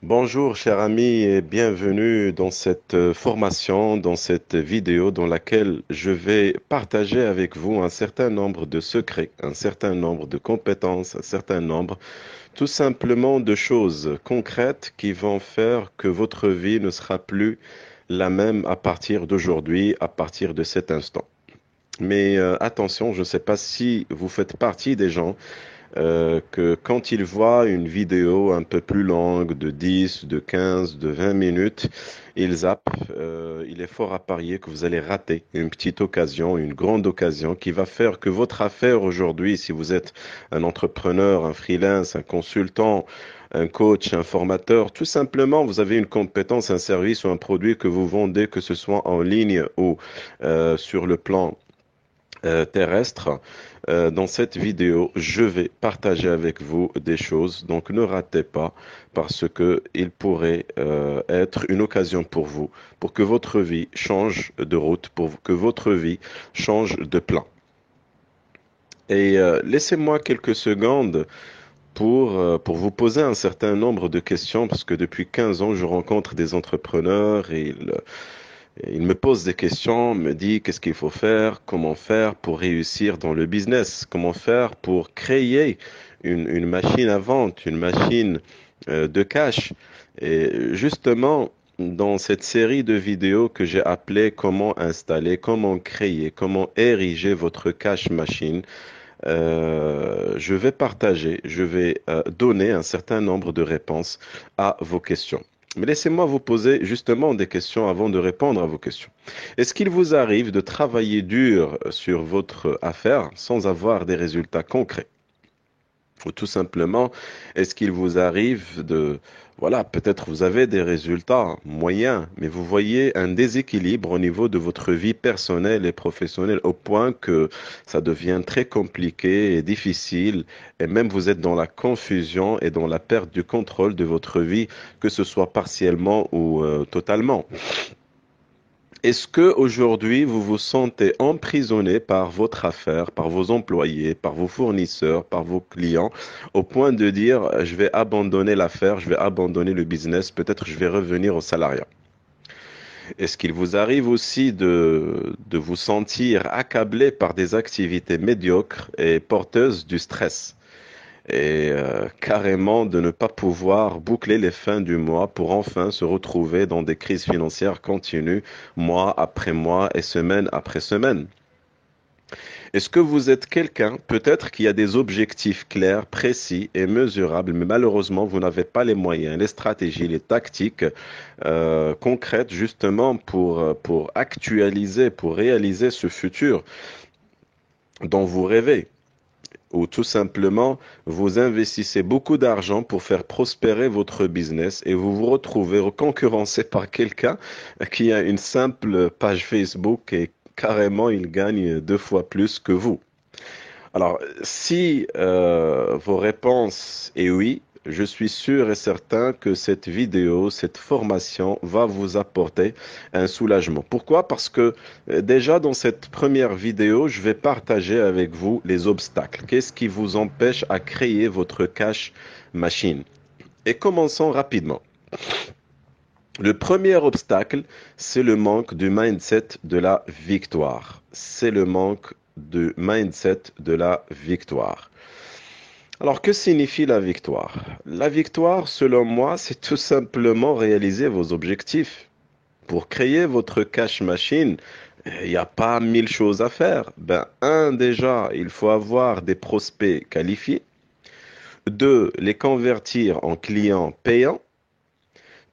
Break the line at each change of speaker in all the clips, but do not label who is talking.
Bonjour, cher ami, et bienvenue dans cette formation, dans cette vidéo dans laquelle je vais partager avec vous un certain nombre de secrets, un certain nombre de compétences, un certain nombre tout simplement de choses concrètes qui vont faire que votre vie ne sera plus la même à partir d'aujourd'hui, à partir de cet instant. Mais attention, je ne sais pas si vous faites partie des gens que quand ils voient une vidéo un peu plus longue de 10, de 15, de 20 minutes, ils zappent. Il est fort à parier que vous allez rater une petite occasion, une grande occasion qui va faire que votre affaire aujourd'hui, si vous êtes un entrepreneur, un freelance, un consultant, un coach, un formateur, tout simplement, vous avez une compétence, un service ou un produit que vous vendez, que ce soit en ligne ou sur le plan terrestre. Dans cette vidéo, je vais partager avec vous des choses, donc ne ratez pas parce que il pourrait être une occasion pour vous, pour que votre vie change de route, pour que votre vie change de plan. Et laissez-moi quelques secondes pour vous poser un certain nombre de questions, parce que depuis 15 ans, je rencontre des entrepreneurs et il me pose des questions, me dit qu'est-ce qu'il faut faire, comment faire pour réussir dans le business, comment faire pour créer une machine à vente, une machine de cash. Et justement, dans cette série de vidéos que j'ai appelée Comment installer, comment créer, comment ériger votre cash machine, je vais partager, je vais donner un certain nombre de réponses à vos questions. Mais laissez-moi vous poser justement des questions avant de répondre à vos questions. Est-ce qu'il vous arrive de travailler dur sur votre affaire sans avoir des résultats concrets? Ou tout simplement, est-ce qu'il vous arrive de, voilà, peut-être vous avez des résultats moyens, mais vous voyez un déséquilibre au niveau de votre vie personnelle et professionnelle au point que ça devient très compliqué et difficile, et même vous êtes dans la confusion et dans la perte du contrôle de votre vie, que ce soit partiellement ou totalement. Est-ce que aujourd'hui vous vous sentez emprisonné par votre affaire, par vos employés, par vos fournisseurs, par vos clients, au point de dire je vais abandonner l'affaire, je vais abandonner le business, peut-être je vais revenir au salariat? Est-ce qu'il vous arrive aussi de vous sentir accablé par des activités médiocres et porteuses du stress? Et carrément de ne pas pouvoir boucler les fins du mois pour enfin se retrouver dans des crises financières continues, mois après mois et semaine après semaine. Est-ce que vous êtes quelqu'un, peut-être, qui a des objectifs clairs, précis et mesurables, mais malheureusement, vous n'avez pas les moyens, les stratégies, les tactiques concrètes, justement, pour actualiser, pour réaliser ce futur dont vous rêvez? Ou tout simplement, vous investissez beaucoup d'argent pour faire prospérer votre business et vous vous retrouvez concurrencé par quelqu'un qui a une simple page Facebook et carrément il gagne deux fois plus que vous. Alors, si vos réponses est oui, je suis sûr et certain que cette vidéo, cette formation va vous apporter un soulagement. Pourquoi? Parce que déjà dans cette première vidéo, je vais partager avec vous les obstacles. Qu'est-ce qui vous empêche à créer votre cash machine? Et commençons rapidement. Le premier obstacle, c'est le manque du mindset de la victoire. C'est le manque du mindset de la victoire. Alors, que signifie la victoire? La victoire, selon moi, c'est tout simplement réaliser vos objectifs. Pour créer votre cash machine, il n'y a pas mille choses à faire. Ben, un, déjà, il faut avoir des prospects qualifiés. Deux, les convertir en clients payants.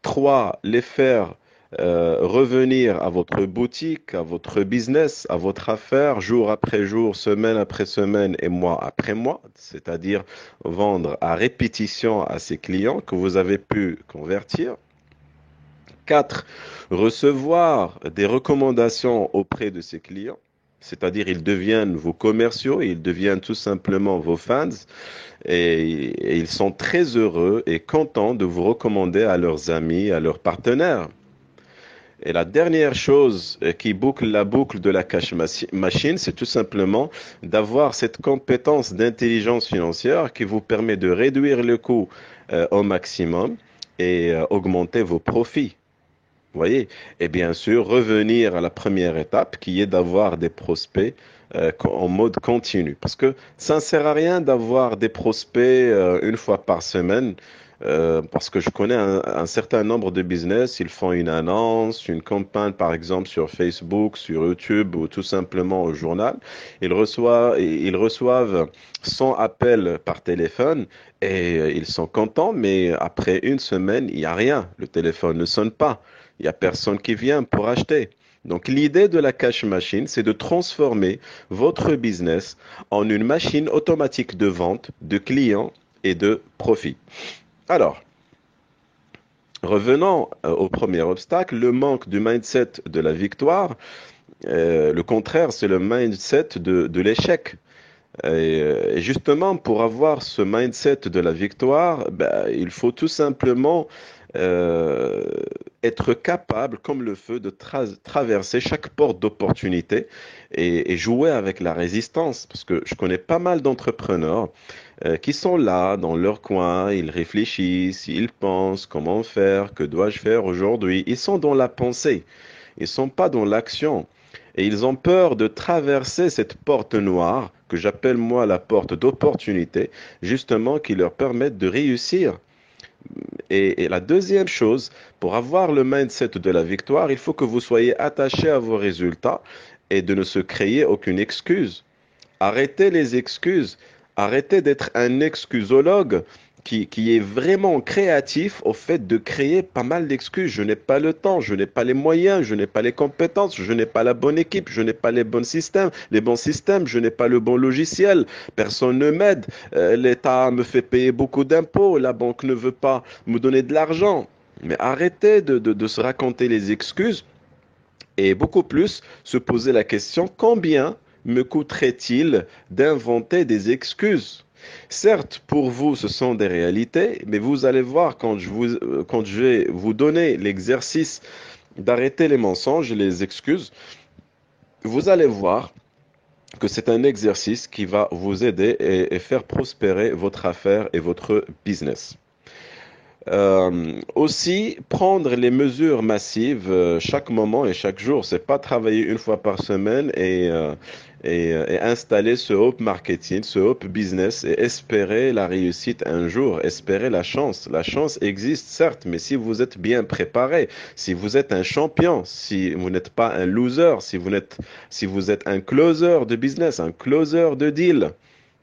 Trois, les faire revenir à votre boutique, à votre business, à votre affaire, jour après jour, semaine après semaine et mois après mois, c'est-à-dire vendre à répétition à ces clients que vous avez pu convertir. Quatre, recevoir des recommandations auprès de ces clients. C'est-à-dire, ils deviennent vos commerciaux, ils deviennent tout simplement vos fans et ils sont très heureux et contents de vous recommander à leurs amis, à leurs partenaires. Et la dernière chose qui boucle la boucle de la cash machine, c'est tout simplement d'avoir cette compétence d'intelligence financière qui vous permet de réduire le coût au maximum et augmenter vos profits. Vous voyez? Et bien sûr, revenir à la première étape qui est d'avoir des prospects en mode continu. Parce que ça ne sert à rien d'avoir des prospects une fois par semaine. Parce que je connais un certain nombre de business, ils font une annonce, une campagne par exemple sur Facebook, sur YouTube ou tout simplement au journal. Ils reçoivent 100 appels par téléphone et ils sont contents, mais après une semaine, il n'y a rien. Le téléphone ne sonne pas. Il n'y a personne qui vient pour acheter. Donc l'idée de la cash machine, c'est de transformer votre business en une machine automatique de vente, de clients et de profit. Alors, revenons au premier obstacle, le manque du mindset de la victoire. Le contraire, c'est le mindset de l'échec. Et justement, pour avoir ce mindset de la victoire, ben, il faut tout simplement euh, être capable, comme le feu, de traverser chaque porte d'opportunité et jouer avec la résistance. Parce que je connais pas mal d'entrepreneurs qui sont là, dans leur coin, ils réfléchissent, ils pensent comment faire, que dois-je faire aujourd'hui. Ils sont dans la pensée, ils sont pas dans l'action. Et ils ont peur de traverser cette porte noire, que j'appelle moi la porte d'opportunité, justement qui leur permettent de réussir. Et la deuxième chose, pour avoir le mindset de la victoire, il faut que vous soyez attaché à vos résultats et de ne se créer aucune excuse. Arrêtez les excuses. Arrêtez d'être un excusologue qui est vraiment créatif au fait de créer pas mal d'excuses. Je n'ai pas le temps, je n'ai pas les moyens, je n'ai pas les compétences, je n'ai pas la bonne équipe, je n'ai pas les bons systèmes, je n'ai pas le bon logiciel, personne ne m'aide, l'État me fait payer beaucoup d'impôts, la banque ne veut pas me donner de l'argent. Mais arrêtez de se raconter les excuses et beaucoup plus se poser la question combien me coûterait-il d'inventer des excuses? Certes, pour vous, ce sont des réalités, mais vous allez voir quand je vais vous donner l'exercice d'arrêter les mensonges et les excuses, vous allez voir que c'est un exercice qui va vous aider et faire prospérer votre affaire et votre business. Aussi, prendre les mesures massives chaque moment et chaque jour. C'est pas travailler une fois par semaine et installer ce hope marketing, ce hope business et espérer la réussite un jour, espérer la chance. La chance existe, certes, mais si vous êtes bien préparé, si vous êtes un champion, si vous n'êtes pas un loser, si vous êtes un closer de business, un closer de deal.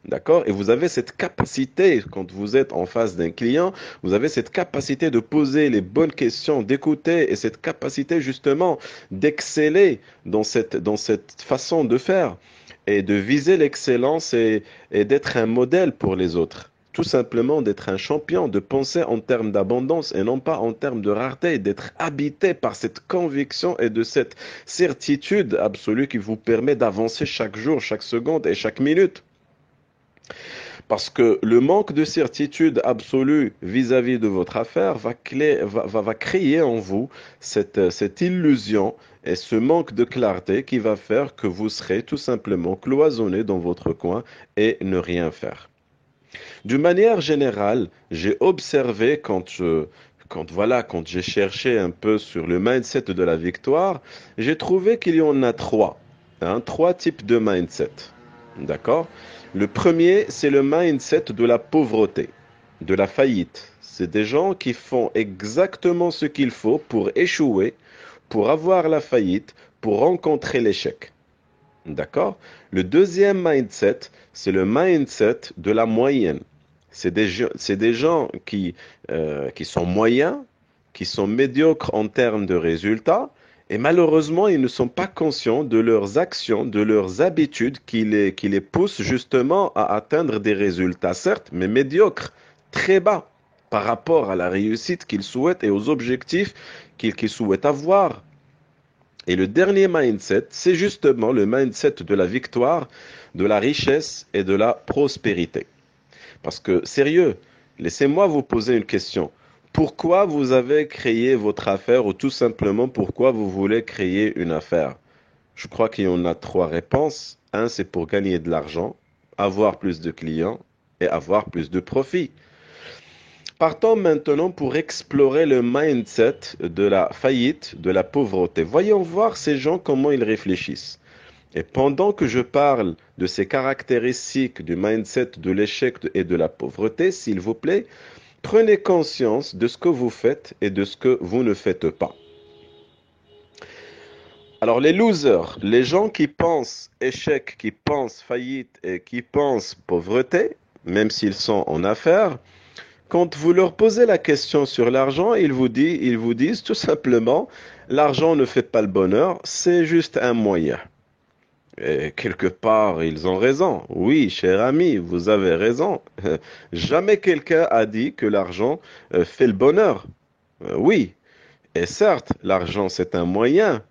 D'accord? Et vous avez cette capacité, quand vous êtes en face d'un client, vous avez cette capacité de poser les bonnes questions, d'écouter et cette capacité justement d'exceller dans cette façon de faire et de viser l'excellence et d'être un modèle pour les autres. Tout simplement d'être un champion, de penser en termes d'abondance et non pas en termes de rareté, d'être habité par cette conviction et de cette certitude absolue qui vous permet d'avancer chaque jour, chaque seconde et chaque minute. Parce que le manque de certitude absolue vis-à-vis de votre affaire va créer en vous cette illusion et ce manque de clarté qui va faire que vous serez tout simplement cloisonné dans votre coin et ne rien faire. D'une manière générale, j'ai observé quand j'ai cherché un peu sur le mindset de la victoire, j'ai trouvé qu'il y en a trois, hein, trois types de mindset. D'accord? Le premier, c'est le mindset de la pauvreté, de la faillite. C'est des gens qui font exactement ce qu'il faut pour échouer, pour avoir la faillite, pour rencontrer l'échec. D'accord? Le deuxième mindset, c'est le mindset de la moyenne. C'est des gens qui sont moyens, qui sont médiocres en termes de résultats, et malheureusement, ils ne sont pas conscients de leurs actions, de leurs habitudes qui les poussent justement à atteindre des résultats, certes, mais médiocres, très bas par rapport à la réussite qu'ils souhaitent et aux objectifs qu'ils souhaitent avoir. Et le dernier mindset, c'est justement le mindset de la victoire, de la richesse et de la prospérité. Parce que, sérieux, laissez-moi vous poser une question. Pourquoi vous avez créé votre affaire ou tout simplement pourquoi vous voulez créer une affaire? Je crois qu'il y en a trois réponses. Un, c'est pour gagner de l'argent, avoir plus de clients et avoir plus de profit. Partons maintenant pour explorer le mindset de la faillite, de la pauvreté. Voyons voir ces gens comment ils réfléchissent. Et pendant que je parle de ces caractéristiques du mindset de l'échec et de la pauvreté, s'il vous plaît, prenez conscience de ce que vous faites et de ce que vous ne faites pas. Alors les losers, les gens qui pensent échec, qui pensent faillite et qui pensent pauvreté, même s'ils sont en affaires, quand vous leur posez la question sur l'argent, ils vous disent tout simplement, l'argent ne fait pas le bonheur, c'est juste un moyen. Et quelque part, ils ont raison. Oui, cher ami, vous avez raison. Jamais quelqu'un a dit que l'argent fait le bonheur. Oui, et certes, l'argent c'est un moyen.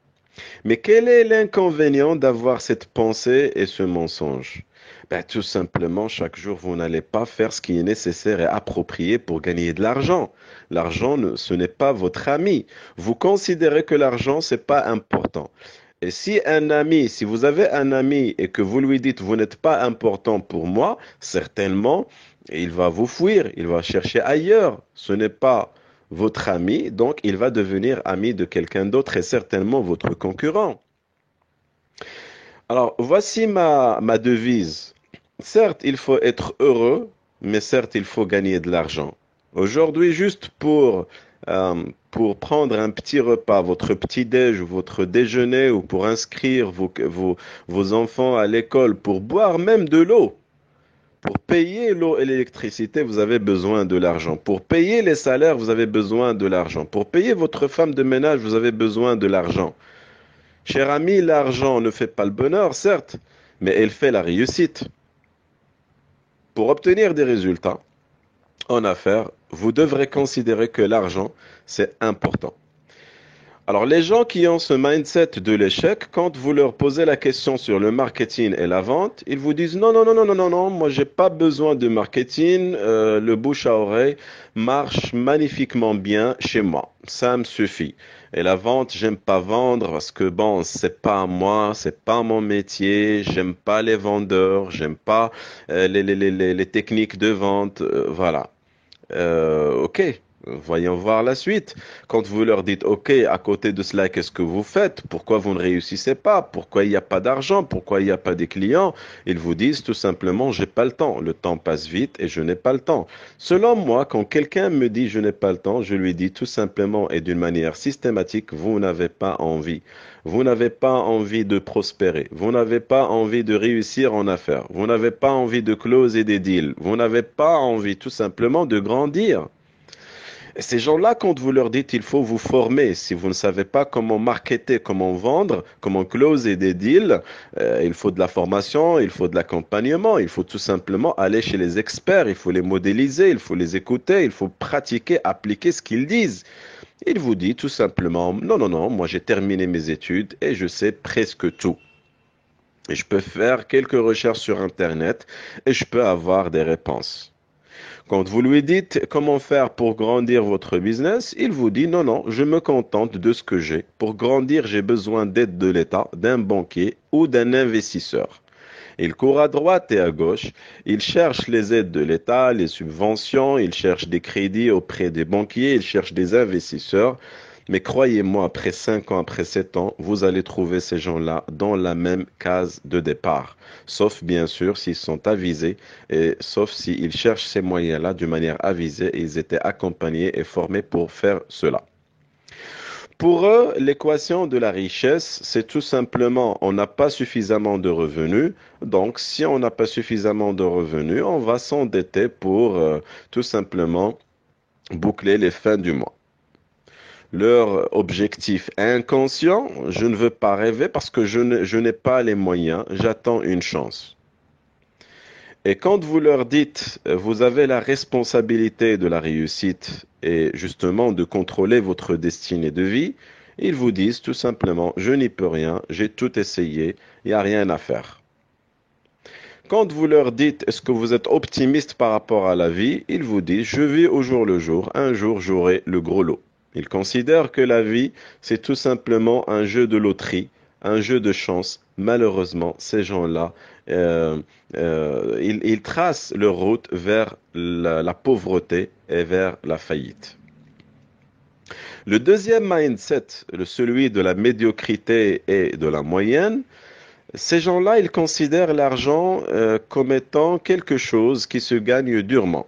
Mais quel est l'inconvénient d'avoir cette pensée et ce mensonge? Ben, tout simplement, chaque jour, vous n'allez pas faire ce qui est nécessaire et approprié pour gagner de l'argent. L'argent, ce n'est pas votre ami. Vous considérez que l'argent, c'est pas important. Et si vous avez un ami et que vous lui dites, vous n'êtes pas important pour moi, certainement, il va vous fuir, il va chercher ailleurs. Ce n'est pas votre ami, donc il va devenir ami de quelqu'un d'autre et certainement votre concurrent. Alors, voici ma devise. Certes, il faut être heureux, mais certes, il faut gagner de l'argent. Aujourd'hui, juste pour prendre un petit repas, votre petit-déj ou votre déjeuner, ou pour inscrire vos enfants à l'école, pour boire même de l'eau, pour payer l'eau et l'électricité, vous avez besoin de l'argent. Pour payer les salaires, vous avez besoin de l'argent. Pour payer votre femme de ménage, vous avez besoin de l'argent. Cher ami, l'argent ne fait pas le bonheur, certes, mais elle fait la réussite. Pour obtenir des résultats en affaires, vous devrez considérer que l'argent, c'est important. Alors, les gens qui ont ce mindset de l'échec, quand vous leur posez la question sur le marketing et la vente, ils vous disent non, non, non, non, non, non, non, moi, j'ai pas besoin de marketing, le bouche à oreille marche magnifiquement bien chez moi, ça me suffit. Et la vente, j'aime pas vendre parce que bon, c'est pas moi, c'est pas mon métier, j'aime pas les vendeurs, j'aime pas les techniques de vente, voilà. Ok, voyons voir la suite. Quand vous leur dites, ok, à côté de cela, qu'est-ce que vous faites? Pourquoi vous ne réussissez pas? Pourquoi il n'y a pas d'argent? Pourquoi il n'y a pas de clients? Ils vous disent tout simplement, j'ai pas le temps. Le temps passe vite et je n'ai pas le temps. Selon moi, quand quelqu'un me dit je n'ai pas le temps, je lui dis tout simplement et d'une manière systématique, vous n'avez pas envie. Vous n'avez pas envie de prospérer. Vous n'avez pas envie de réussir en affaires. Vous n'avez pas envie de closer des deals. Vous n'avez pas envie tout simplement de grandir. Et ces gens-là, quand vous leur dites il faut vous former, si vous ne savez pas comment marketer, comment vendre, comment closer des deals, il faut de la formation, il faut de l'accompagnement, il faut tout simplement aller chez les experts, il faut les modéliser, il faut les écouter, il faut pratiquer, appliquer ce qu'ils disent. Il vous dit tout simplement, non, non, non, moi j'ai terminé mes études et je sais presque tout. Et je peux faire quelques recherches sur Internet et je peux avoir des réponses. Quand vous lui dites comment faire pour grandir votre business, il vous dit non, non, je me contente de ce que j'ai. Pour grandir, j'ai besoin d'aide de l'État, d'un banquier ou d'un investisseur. Il court à droite et à gauche, il cherche les aides de l'État, les subventions, il cherche des crédits auprès des banquiers, il cherche des investisseurs. Mais croyez-moi, après 5 ans, après 7 ans, vous allez trouver ces gens-là dans la même case de départ. Sauf bien sûr s'ils sont avisés et sauf s'ils cherchent ces moyens-là d'une manière avisée et ils étaient accompagnés et formés pour faire cela. Pour eux, l'équation de la richesse, c'est tout simplement on n'a pas suffisamment de revenus. Donc, si on n'a pas suffisamment de revenus, on va s'endetter pour tout simplement boucler les fins du mois. Leur objectif inconscient, je ne veux pas rêver parce que je n'ai pas les moyens, j'attends une chance. Et quand vous leur dites, vous avez la responsabilité de la réussite et justement de contrôler votre destinée de vie, ils vous disent tout simplement, je n'y peux rien, j'ai tout essayé, il n'y a rien à faire. Quand vous leur dites, est-ce que vous êtes optimiste par rapport à la vie, ils vous disent, je vis au jour le jour, un jour j'aurai le gros lot. Ils considèrent que la vie, c'est tout simplement un jeu de loterie, un jeu de chance, malheureusement, ces gens-là, euh, ils tracent leur route vers la pauvreté et vers la faillite. Le deuxième mindset, celui de la médiocrité et de la moyenne, ces gens-là, ils considèrent l'argent comme étant quelque chose qui se gagne durement.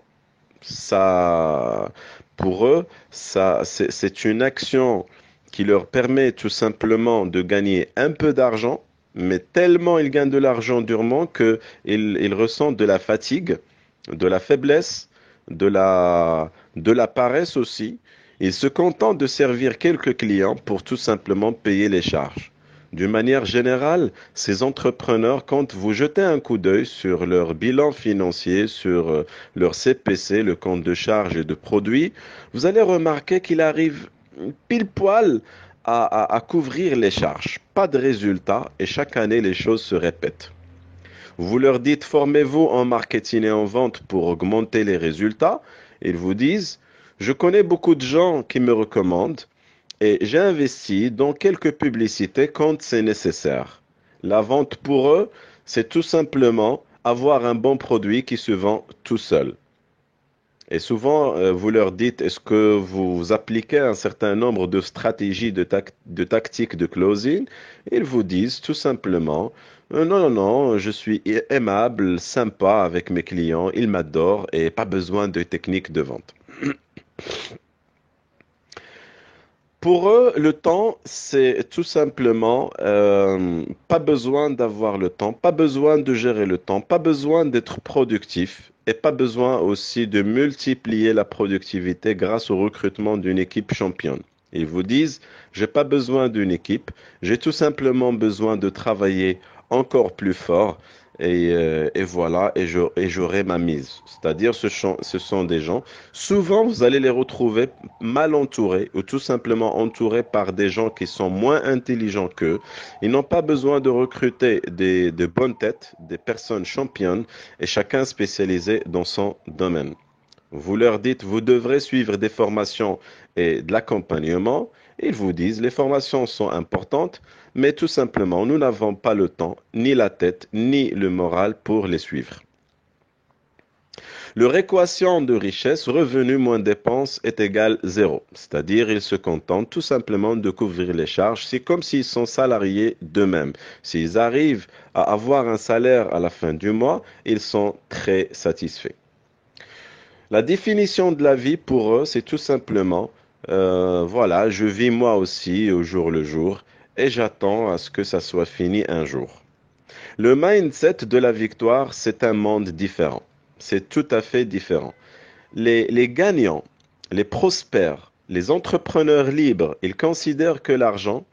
Ça, pour eux, c'est une action qui leur permet tout simplement de gagner un peu d'argent, mais tellement ils gagnent de l'argent durement qu'ils ressentent de la fatigue, de la faiblesse, de la paresse aussi. Ils se contentent de servir quelques clients pour tout simplement payer les charges. D'une manière générale, ces entrepreneurs, quand vous jetez un coup d'œil sur leur bilan financier, sur leur CPC, le compte de charges et de produits, vous allez remarquer qu'il arrive pile poil à couvrir les charges. Pas de résultat et chaque année, les choses se répètent. Vous leur dites, formez-vous en marketing et en vente pour augmenter les résultats. Ils vous disent, je connais beaucoup de gens qui me recommandent et j'ai investi dans quelques publicités quand c'est nécessaire. La vente pour eux, c'est tout simplement avoir un bon produit qui se vend tout seul. Et souvent, vous leur dites, est-ce que vous appliquez un certain nombre de stratégies, de tactiques de closing? Ils vous disent tout simplement, non, non, non, je suis aimable, sympa avec mes clients, ils m'adorent et pas besoin de techniques de vente. Pour eux, le temps, c'est tout simplement pas besoin d'avoir le temps, pas besoin de gérer le temps, pas besoin d'être productif et pas besoin aussi de multiplier la productivité grâce au recrutement d'une équipe championne. Ils vous disent, j'ai pas besoin d'une équipe, j'ai tout simplement besoin de travailler encore plus fort et voilà, et j'aurai ma mise. C'est-à-dire, ce sont des gens, souvent vous allez les retrouver mal entourés ou tout simplement entourés par des gens qui sont moins intelligents qu'eux. Ils n'ont pas besoin de recruter de bonnes têtes, des personnes championnes et chacun spécialisé dans son domaine. Vous leur dites, vous devrez suivre des formations et de l'accompagnement. Ils vous disent, les formations sont importantes, mais tout simplement, nous n'avons pas le temps, ni la tête, ni le moral pour les suivre. Leur équation de richesse, revenu moins dépenses, est égale zéro. C'est-à-dire, ils se contentent tout simplement de couvrir les charges. C'est comme s'ils sont salariés d'eux-mêmes. S'ils arrivent à avoir un salaire à la fin du mois, ils sont très satisfaits. La définition de la vie pour eux, c'est tout simplement, voilà, je vis moi aussi au jour le jour et j'attends à ce que ça soit fini un jour. Le mindset de la victoire, c'est un monde différent. C'est tout à fait différent. Les gagnants, les prospères, les entrepreneurs libres, ils considèrent que l'argent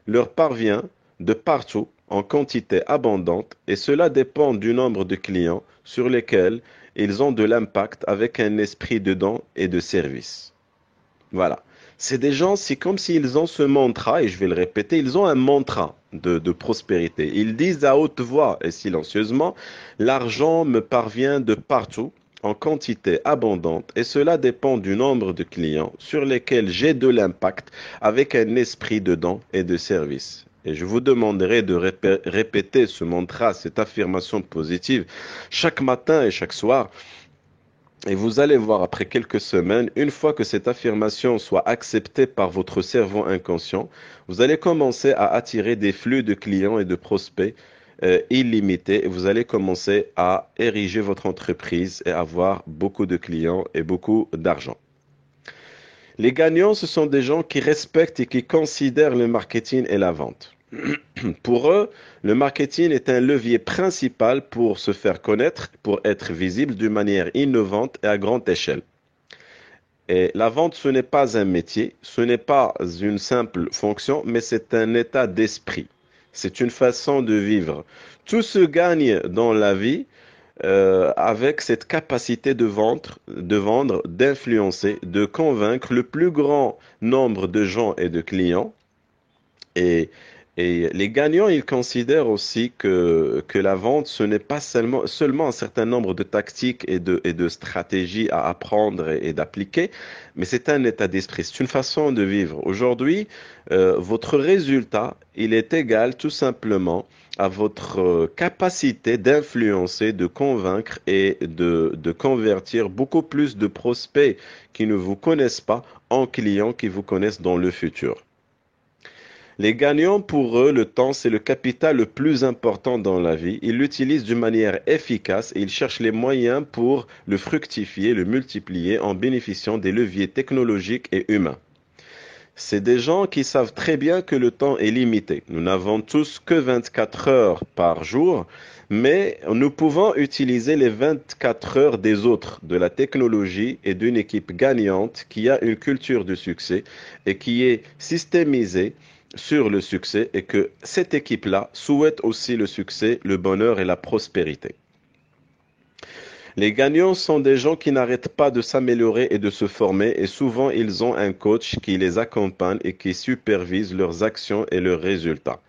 leur parvient de partout en quantité abondante et cela dépend du nombre de clients sur lesquels ils ont de l'impact avec un esprit de don et de service. Voilà. C'est des gens, c'est comme s'ils ont ce mantra, et je vais le répéter, ils ont un mantra de prospérité. Ils disent à haute voix et silencieusement, l'argent me parvient de partout en quantité abondante et cela dépend du nombre de clients sur lesquels j'ai de l'impact avec un esprit de don et de service. Et je vous demanderai de répéter ce mantra, cette affirmation positive chaque matin et chaque soir et vous allez voir après quelques semaines, une fois que cette affirmation soit acceptée par votre cerveau inconscient, vous allez commencer à attirer des flux de clients et de prospects illimités et vous allez commencer à ériger votre entreprise et avoir beaucoup de clients et beaucoup d'argent. Les gagnants, ce sont des gens qui respectent et qui considèrent le marketing et la vente. Pour eux, le marketing est un levier principal pour se faire connaître, pour être visible d'une manière innovante et à grande échelle. Et la vente, ce n'est pas un métier, ce n'est pas une simple fonction, mais c'est un état d'esprit. C'est une façon de vivre. Tout se gagne dans la vie avec cette capacité de vendre, d'influencer, de convaincre le plus grand nombre de gens et de clients. Et, et les gagnants, ils considèrent aussi que la vente, ce n'est pas seulement un certain nombre de tactiques et de stratégies à apprendre et d'appliquer, mais c'est un état d'esprit, c'est une façon de vivre. Aujourd'hui, votre résultat, il est égal tout simplement à votre capacité d'influencer, de convaincre et de convertir beaucoup plus de prospects qui ne vous connaissent pas en clients qui vous connaissent dans le futur. Les gagnants, pour eux, le temps, c'est le capital le plus important dans la vie. Ils l'utilisent d'une manière efficace et ils cherchent les moyens pour le fructifier, le multiplier en bénéficiant des leviers technologiques et humains. C'est des gens qui savent très bien que le temps est limité. Nous n'avons tous que 24 heures par jour, mais nous pouvons utiliser les 24 heures des autres, de la technologie et d'une équipe gagnante qui a une culture du succès et qui est systémisée sur le succès et que cette équipe-là souhaite aussi le succès, le bonheur et la prospérité. Les gagnants sont des gens qui n'arrêtent pas de s'améliorer et de se former et souvent ils ont un coach qui les accompagne et qui supervise leurs actions et leurs résultats.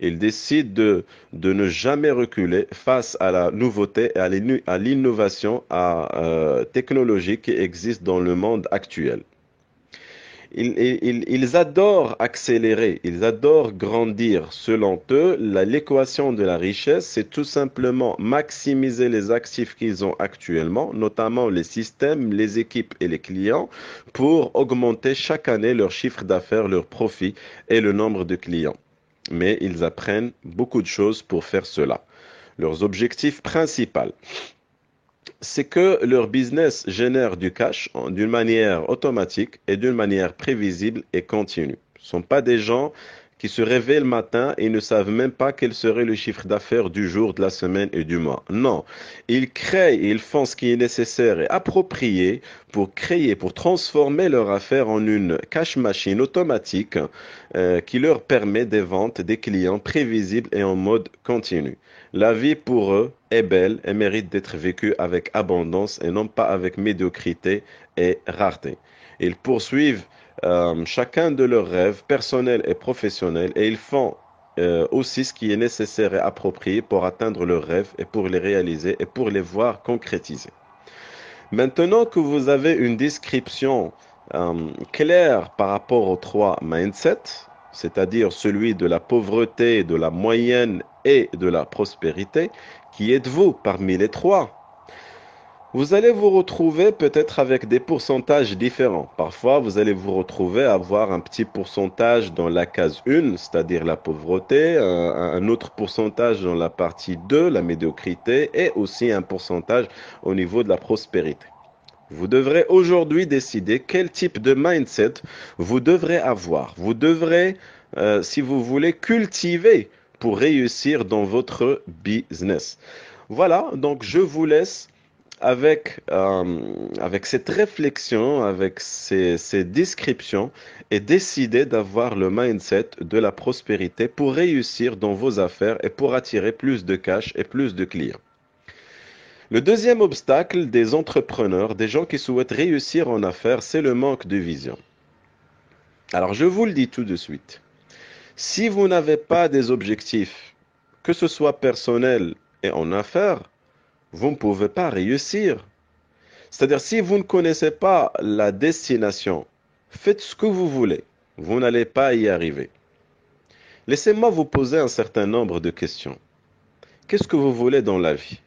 Ils décident de ne jamais reculer face à la nouveauté et à l'innovation technologique qui existe dans le monde actuel. Ils adorent accélérer, ils adorent grandir. Selon eux, l'équation de la richesse, c'est tout simplement maximiser les actifs qu'ils ont actuellement, notamment les systèmes, les équipes et les clients, pour augmenter chaque année leur chiffre d'affaires, leur profit et le nombre de clients. Mais ils apprennent beaucoup de choses pour faire cela. Leurs objectifs principaux, c'est que leur business génère du cash d'une manière automatique et d'une manière prévisible et continue. Ce ne sont pas des gens qui se réveillent le matin et ne savent même pas quel serait le chiffre d'affaires du jour, de la semaine et du mois. Non, ils créent et ils font ce qui est nécessaire et approprié pour créer, pour transformer leur affaire en une cash machine automatique qui leur permet des ventes, des clients prévisibles et en mode continu. La vie pour eux est belle et mérite d'être vécue avec abondance et non pas avec médiocrité et rareté. Ils poursuivent chacun de leurs rêves personnels et professionnels et ils font aussi ce qui est nécessaire et approprié pour atteindre leurs rêves et pour les réaliser et pour les voir concrétiser. Maintenant que vous avez une description claire par rapport aux trois mindsets, c'est-à-dire celui de la pauvreté, de la moyenne et de la prospérité, qui êtes-vous parmi les trois? Vous allez vous retrouver peut-être avec des pourcentages différents. Parfois, vous allez vous retrouver à avoir un petit pourcentage dans la case 1, c'est-à-dire la pauvreté, un autre pourcentage dans la partie 2, la médiocrité, et aussi un pourcentage au niveau de la prospérité. Vous devrez aujourd'hui décider quel type de mindset vous devrez avoir. Vous devrez, si vous voulez, cultiver pour réussir dans votre business. Voilà, donc je vous laisse avec cette réflexion, avec ces descriptions et décider d'avoir le mindset de la prospérité pour réussir dans vos affaires et pour attirer plus de cash et plus de clients. Le deuxième obstacle des entrepreneurs, des gens qui souhaitent réussir en affaires, c'est le manque de vision. Alors je vous le dis tout de suite. Si vous n'avez pas des objectifs, que ce soit personnels et en affaires, vous ne pouvez pas réussir. C'est-à-dire, si vous ne connaissez pas la destination, faites ce que vous voulez. Vous n'allez pas y arriver. Laissez-moi vous poser un certain nombre de questions. Qu'est-ce que vous voulez dans la vie?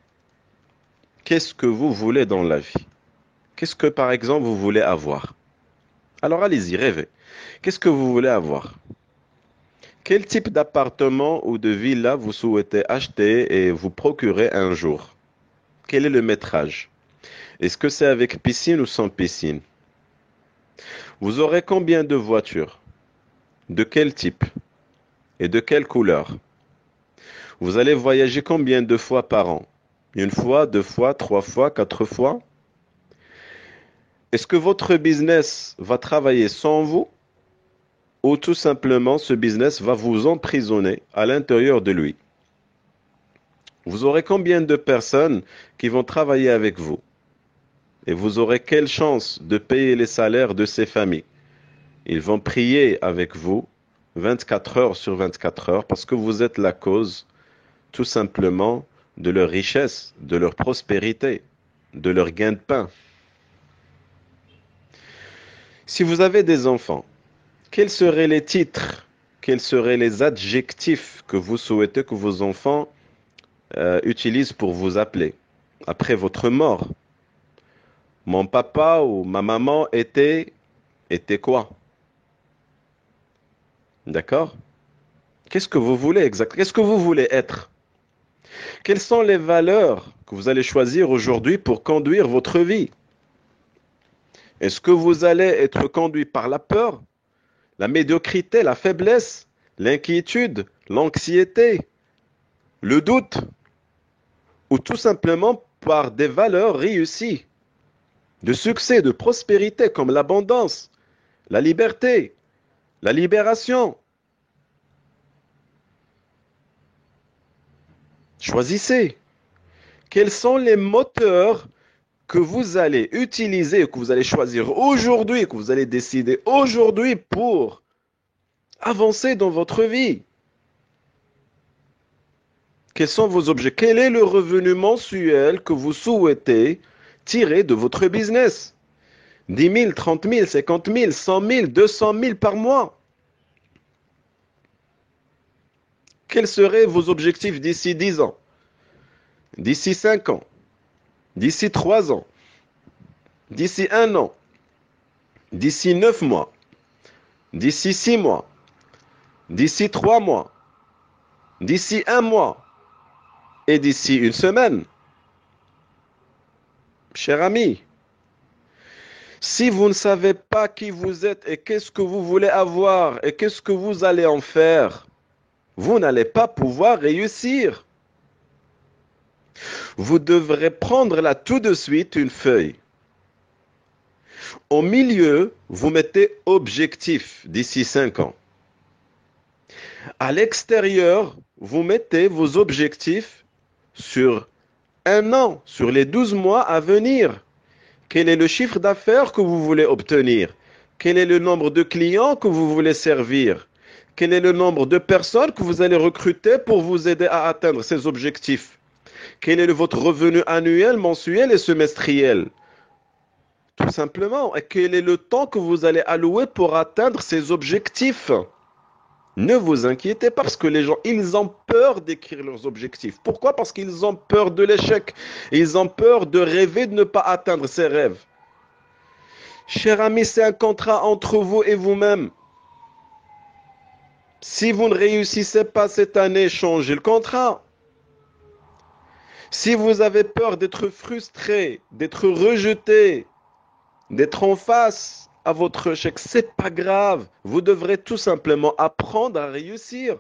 Qu'est-ce que vous voulez dans la vie? Qu'est-ce que, par exemple, vous voulez avoir? Alors, allez-y, rêvez. Qu'est-ce que vous voulez avoir? Quel type d'appartement ou de villa vous souhaitez acheter et vous procurer un jour? Quel est le métrage? Est-ce que c'est avec piscine ou sans piscine? Vous aurez combien de voitures? De quel type? Et de quelle couleur? Vous allez voyager combien de fois par an? Une fois, deux fois, trois fois, quatre fois? Est-ce que votre business va travailler sans vous? Ou tout simplement ce business va vous emprisonner à l'intérieur de lui? Vous aurez combien de personnes qui vont travailler avec vous? Et vous aurez quelle chance de payer les salaires de ces familles? Ils vont prier avec vous 24 heures sur 24 heures parce que vous êtes la cause tout simplement de leur richesse, de leur prospérité, de leur gain de pain. Si vous avez des enfants, quels seraient les titres quels seraient les adjectifs que vous souhaitez que vos enfants utilisent pour vous appeler après votre mort? Mon papa ou ma maman était quoi? D'accord? Qu'est-ce que vous voulez exactement? Qu'est-ce que vous voulez être? Quelles sont les valeurs que vous allez choisir aujourd'hui pour conduire votre vie? Est-ce que vous allez être conduit par la peur, la médiocrité, la faiblesse, l'inquiétude, l'anxiété, le doute, ou tout simplement par des valeurs réussies, de succès, de prospérité, comme l'abondance, la liberté, la libération? Choisissez. Quels sont les moteurs que vous allez utiliser, que vous allez choisir aujourd'hui, que vous allez décider aujourd'hui pour avancer dans votre vie? Quels sont vos objets? Quel est le revenu mensuel que vous souhaitez tirer de votre business? 10 000, 30 000, 50 000, 100 000, 200 000 par mois? Quels seraient vos objectifs d'ici 10 ans? D'ici 5 ans? D'ici 3 ans? D'ici 1 an? D'ici 9 mois? D'ici 6 mois? D'ici 3 mois? D'ici 1 mois? Et d'ici une semaine? Cher ami, si vous ne savez pas qui vous êtes et qu'est-ce que vous voulez avoir et qu'est-ce que vous allez en faire, vous n'allez pas pouvoir réussir. Vous devrez prendre là tout de suite une feuille. Au milieu, vous mettez objectif d'ici 5 ans. À l'extérieur, vous mettez vos objectifs sur 1 an, sur les 12 mois à venir. Quel est le chiffre d'affaires que vous voulez obtenir? Quel est le nombre de clients que vous voulez servir? Quel est le nombre de personnes que vous allez recruter pour vous aider à atteindre ces objectifs? Quel est votre revenu annuel, mensuel et semestriel? Tout simplement. Et quel est le temps que vous allez allouer pour atteindre ces objectifs? Ne vous inquiétez pas parce que les gens, ils ont peur d'écrire leurs objectifs. Pourquoi? Parce qu'ils ont peur de l'échec. Ils ont peur de rêver de ne pas atteindre ces rêves. Cher ami, c'est un contrat entre vous et vous-même. Si vous ne réussissez pas cette année, changez le contrat. Si vous avez peur d'être frustré, d'être rejeté, d'être en face à votre échec, c'est pas grave. Vous devrez tout simplement apprendre à réussir.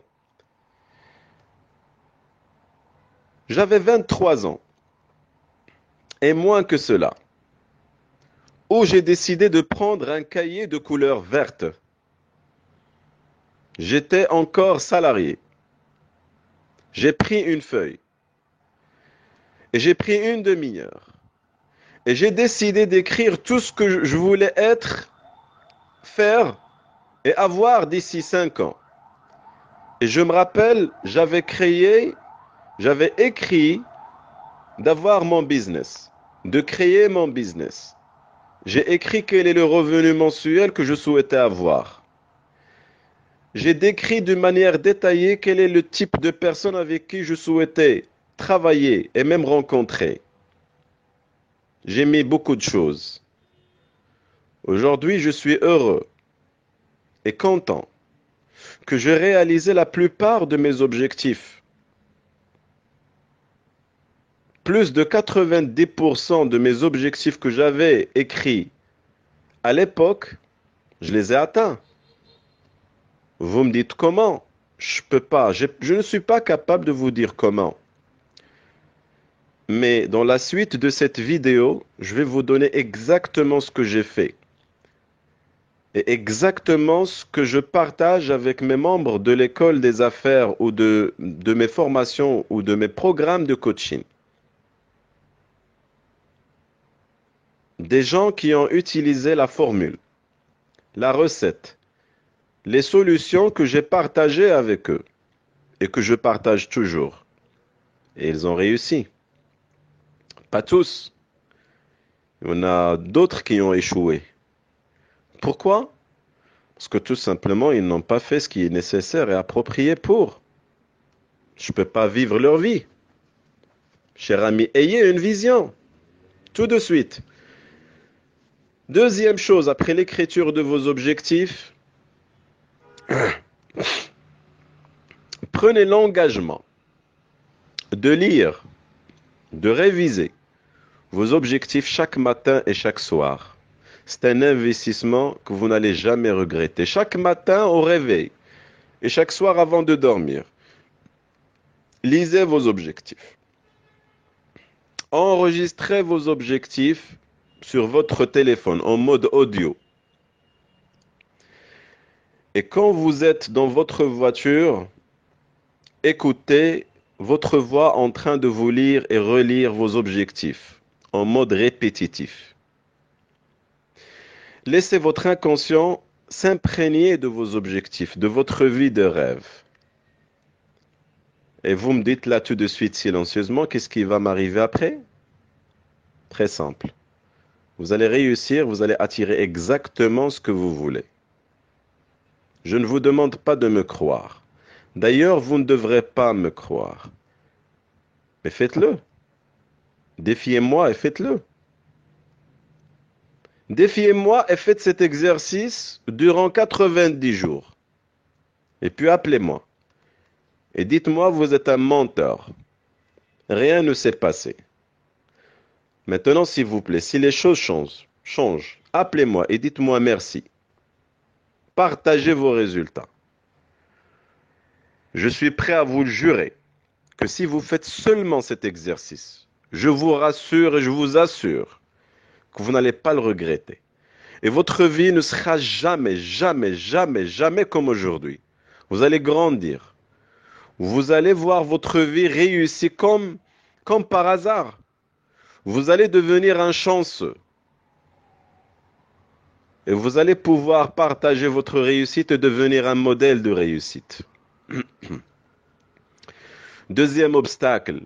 J'avais 23 ans et moins que cela, où j'ai décidé de prendre un cahier de couleur verte. J'étais encore salarié. J'ai pris une feuille et j'ai pris une demi-heure et j'ai décidé d'écrire tout ce que je voulais être, faire et avoir d'ici 5 ans. Et je me rappelle, j'avais écrit d'avoir mon business, de créer mon business. J'ai écrit quel est le revenu mensuel que je souhaitais avoir. J'ai décrit d'une manière détaillée quel est le type de personne avec qui je souhaitais travailler et même rencontrer. J'ai mis beaucoup de choses. Aujourd'hui, je suis heureux et content que j'ai réalisé la plupart de mes objectifs. Plus de 90% de mes objectifs que j'avais écrits à l'époque, je les ai atteints. Vous me dites comment? Je peux pas, je ne suis pas capable de vous dire comment. Mais dans la suite de cette vidéo, je vais vous donner exactement ce que j'ai fait. Et exactement ce que je partage avec mes membres de l'école des affaires ou de mes formations ou de mes programmes de coaching. Des gens qui ont utilisé la formule, la recette, les solutions que j'ai partagées avec eux et que je partage toujours. Et ils ont réussi. Pas tous. Il y en a d'autres qui ont échoué. Pourquoi? Parce que tout simplement, ils n'ont pas fait ce qui est nécessaire et approprié pour. Je ne peux pas vivre leur vie. Cher ami, ayez une vision. Tout de suite. Deuxième chose, après l'écriture de vos objectifs, prenez l'engagement de lire, de réviser vos objectifs chaque matin et chaque soir. C'est un investissement que vous n'allez jamais regretter. Chaque matin au réveil et chaque soir avant de dormir, lisez vos objectifs. Enregistrez vos objectifs sur votre téléphone en mode audio. Et quand vous êtes dans votre voiture, écoutez votre voix en train de vous lire et relire vos objectifs en mode répétitif. Laissez votre inconscient s'imprégner de vos objectifs, de votre vie de rêve. Et vous me dites là tout de suite silencieusement, qu'est-ce qui va m'arriver après? Très simple. Vous allez réussir, vous allez attirer exactement ce que vous voulez. Je ne vous demande pas de me croire. D'ailleurs, vous ne devrez pas me croire. Mais faites-le. Défiez-moi et faites-le. Défiez-moi et faites cet exercice durant 90 jours. Et puis appelez-moi. Et dites-moi, vous êtes un menteur. Rien ne s'est passé. Maintenant, s'il vous plaît, si les choses changent, appelez-moi et dites-moi merci. Partagez vos résultats. Je suis prêt à vous jurer que si vous faites seulement cet exercice, je vous rassure et je vous assure que vous n'allez pas le regretter. Et votre vie ne sera jamais, jamais, jamais, jamais comme aujourd'hui. Vous allez grandir. Vous allez voir votre vie réussir comme par hasard. Vous allez devenir un chanceux. Et vous allez pouvoir partager votre réussite et devenir un modèle de réussite. Deuxième obstacle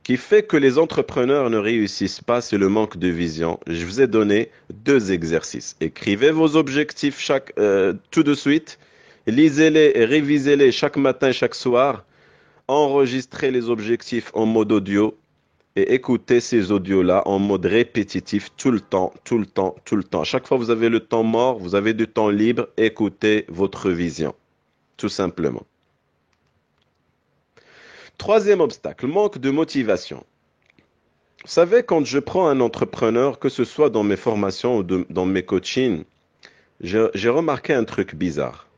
qui fait que les entrepreneurs ne réussissent pas, c'est le manque de vision. Je vous ai donné 2 exercices. Écrivez vos objectifs tout de suite. Lisez-les et révisez-les chaque matin, chaque soir. Enregistrez les objectifs en mode audio et écoutez ces audios-là en mode répétitif tout le temps, tout le temps, tout le temps. À chaque fois que vous avez le temps mort, vous avez du temps libre, écoutez votre vision, tout simplement. Troisième obstacle, manque de motivation. Vous savez, quand je prends un entrepreneur, que ce soit dans mes formations ou dans mes coachings, j'ai remarqué un truc bizarre.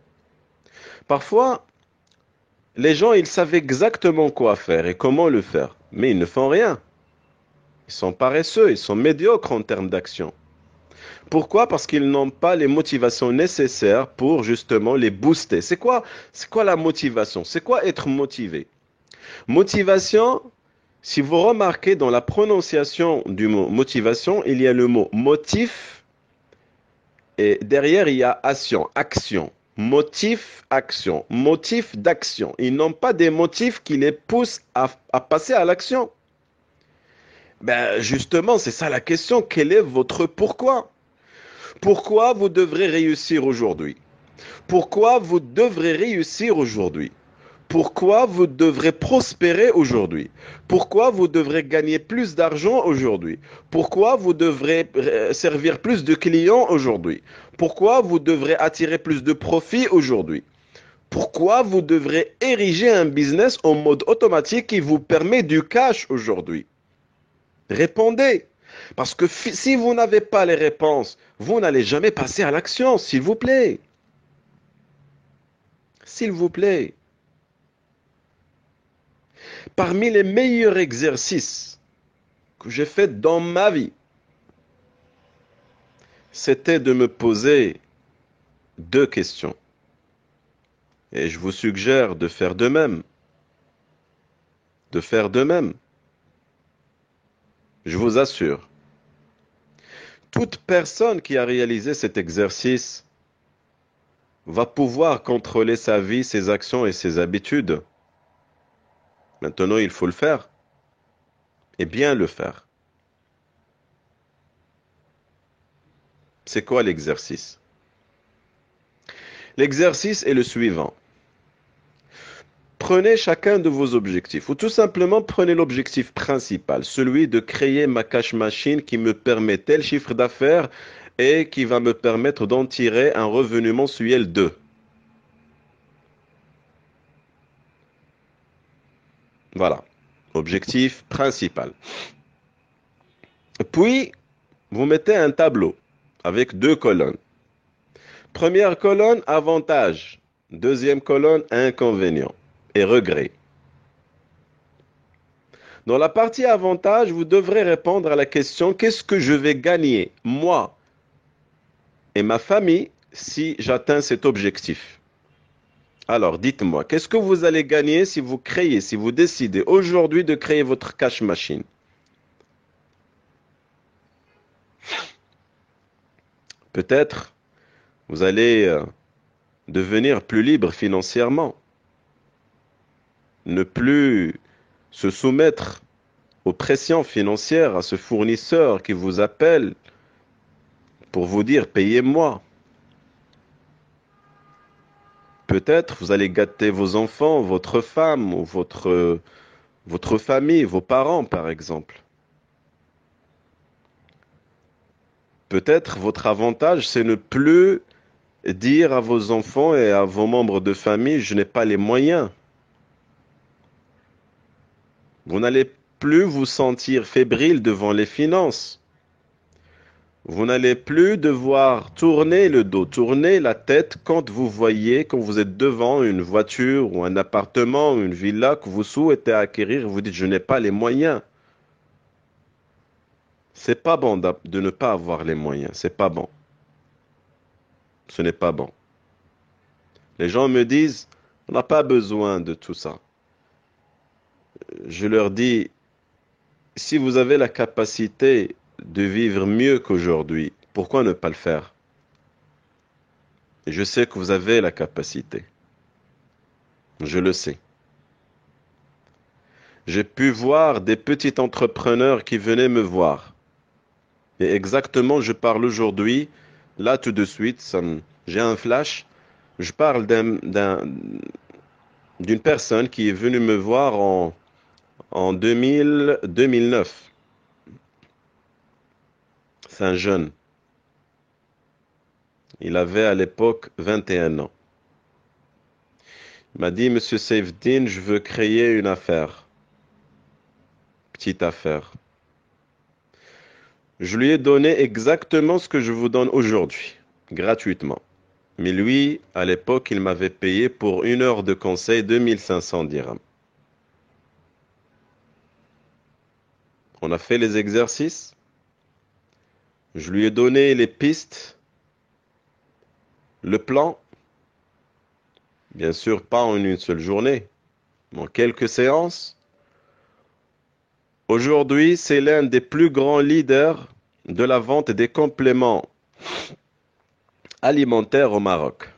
Parfois, les gens, ils savent exactement quoi faire et comment le faire, mais ils ne font rien. Ils sont paresseux, ils sont médiocres en termes d'action. Pourquoi? Parce qu'ils n'ont pas les motivations nécessaires pour justement les booster. C'est quoi la motivation? C'est quoi être motivé? Motivation, si vous remarquez dans la prononciation du mot motivation, il y a le mot motif et derrière il y a action, action. Motif, action, motif d'action. Ils n'ont pas des motifs qui les poussent à passer à l'action. Ben justement, c'est ça la question. Quel est votre pourquoi? Pourquoi vous devrez réussir aujourd'hui? Pourquoi vous devrez réussir aujourd'hui? Pourquoi vous devrez prospérer aujourd'hui? Pourquoi vous devrez gagner plus d'argent aujourd'hui? Pourquoi vous devrez servir plus de clients aujourd'hui? Pourquoi vous devrez attirer plus de profits aujourd'hui? Pourquoi vous devrez ériger un business en mode automatique qui vous permet du cash aujourd'hui? Répondez. Parce que si vous n'avez pas les réponses, vous n'allez jamais passer à l'action, s'il vous plaît. S'il vous plaît. Parmi les meilleurs exercices que j'ai fait dans ma vie, c'était de me poser 2 questions. Et je vous suggère de faire de même. De faire de même. Je vous assure. Toute personne qui a réalisé cet exercice va pouvoir contrôler sa vie, ses actions et ses habitudes. Maintenant, il faut le faire. Et bien le faire. C'est quoi l'exercice? L'exercice est le suivant. Prenez chacun de vos objectifs, ou tout simplement prenez l'objectif principal, celui de créer ma cash machine qui me permet tel chiffre d'affaires et qui va me permettre d'en tirer un revenu mensuel de. Voilà, objectif principal. Puis, vous mettez un tableau avec deux colonnes. Première colonne, avantage. Deuxième colonne, inconvénient et regret. Dans la partie avantage, vous devrez répondre à la question, qu'est-ce que je vais gagner, moi et ma famille, si j'atteins cet objectif? Alors, dites-moi, qu'est-ce que vous allez gagner si vous créez, si vous décidez aujourd'hui de créer votre cash machine? Peut-être vous allez devenir plus libre financièrement, ne plus se soumettre aux pressions financières, à ce fournisseur qui vous appelle pour vous dire payez-moi. Peut-être vous allez gâter vos enfants, votre femme ou votre famille, vos parents par exemple. Peut-être votre avantage, c'est ne plus dire à vos enfants et à vos membres de famille, je n'ai pas les moyens. Vous n'allez plus vous sentir fébrile devant les finances. Vous n'allez plus devoir tourner le dos, tourner la tête quand vous êtes devant une voiture ou un appartement ou une villa que vous souhaitez acquérir, vous dites je n'ai pas les moyens. C'est pas bon de ne pas avoir les moyens, c'est pas bon. Ce n'est pas bon. Les gens me disent on n'a pas besoin de tout ça. Je leur dis si vous avez la capacité de vivre mieux qu'aujourd'hui, pourquoi ne pas le faire? Et je sais que vous avez la capacité. Je le sais. J'ai pu voir des petits entrepreneurs qui venaient me voir. Et exactement, je parle aujourd'hui, là tout de suite, j'ai un flash. Je parle d'une personne qui est venue me voir en 2009. C'est un jeune. Il avait à l'époque 21 ans. Il m'a dit, Monsieur Saifeddine, je veux créer une affaire. Petite affaire. Je lui ai donné exactement ce que je vous donne aujourd'hui, gratuitement. Mais lui, à l'époque, il m'avait payé pour 1 heure de conseil 2500 dirhams. On a fait les exercices. Je lui ai donné les pistes, le plan. Bien sûr, pas en une seule journée, mais en quelques séances. Aujourd'hui, c'est l'un des plus grands leaders de la vente des compléments alimentaires au Maroc.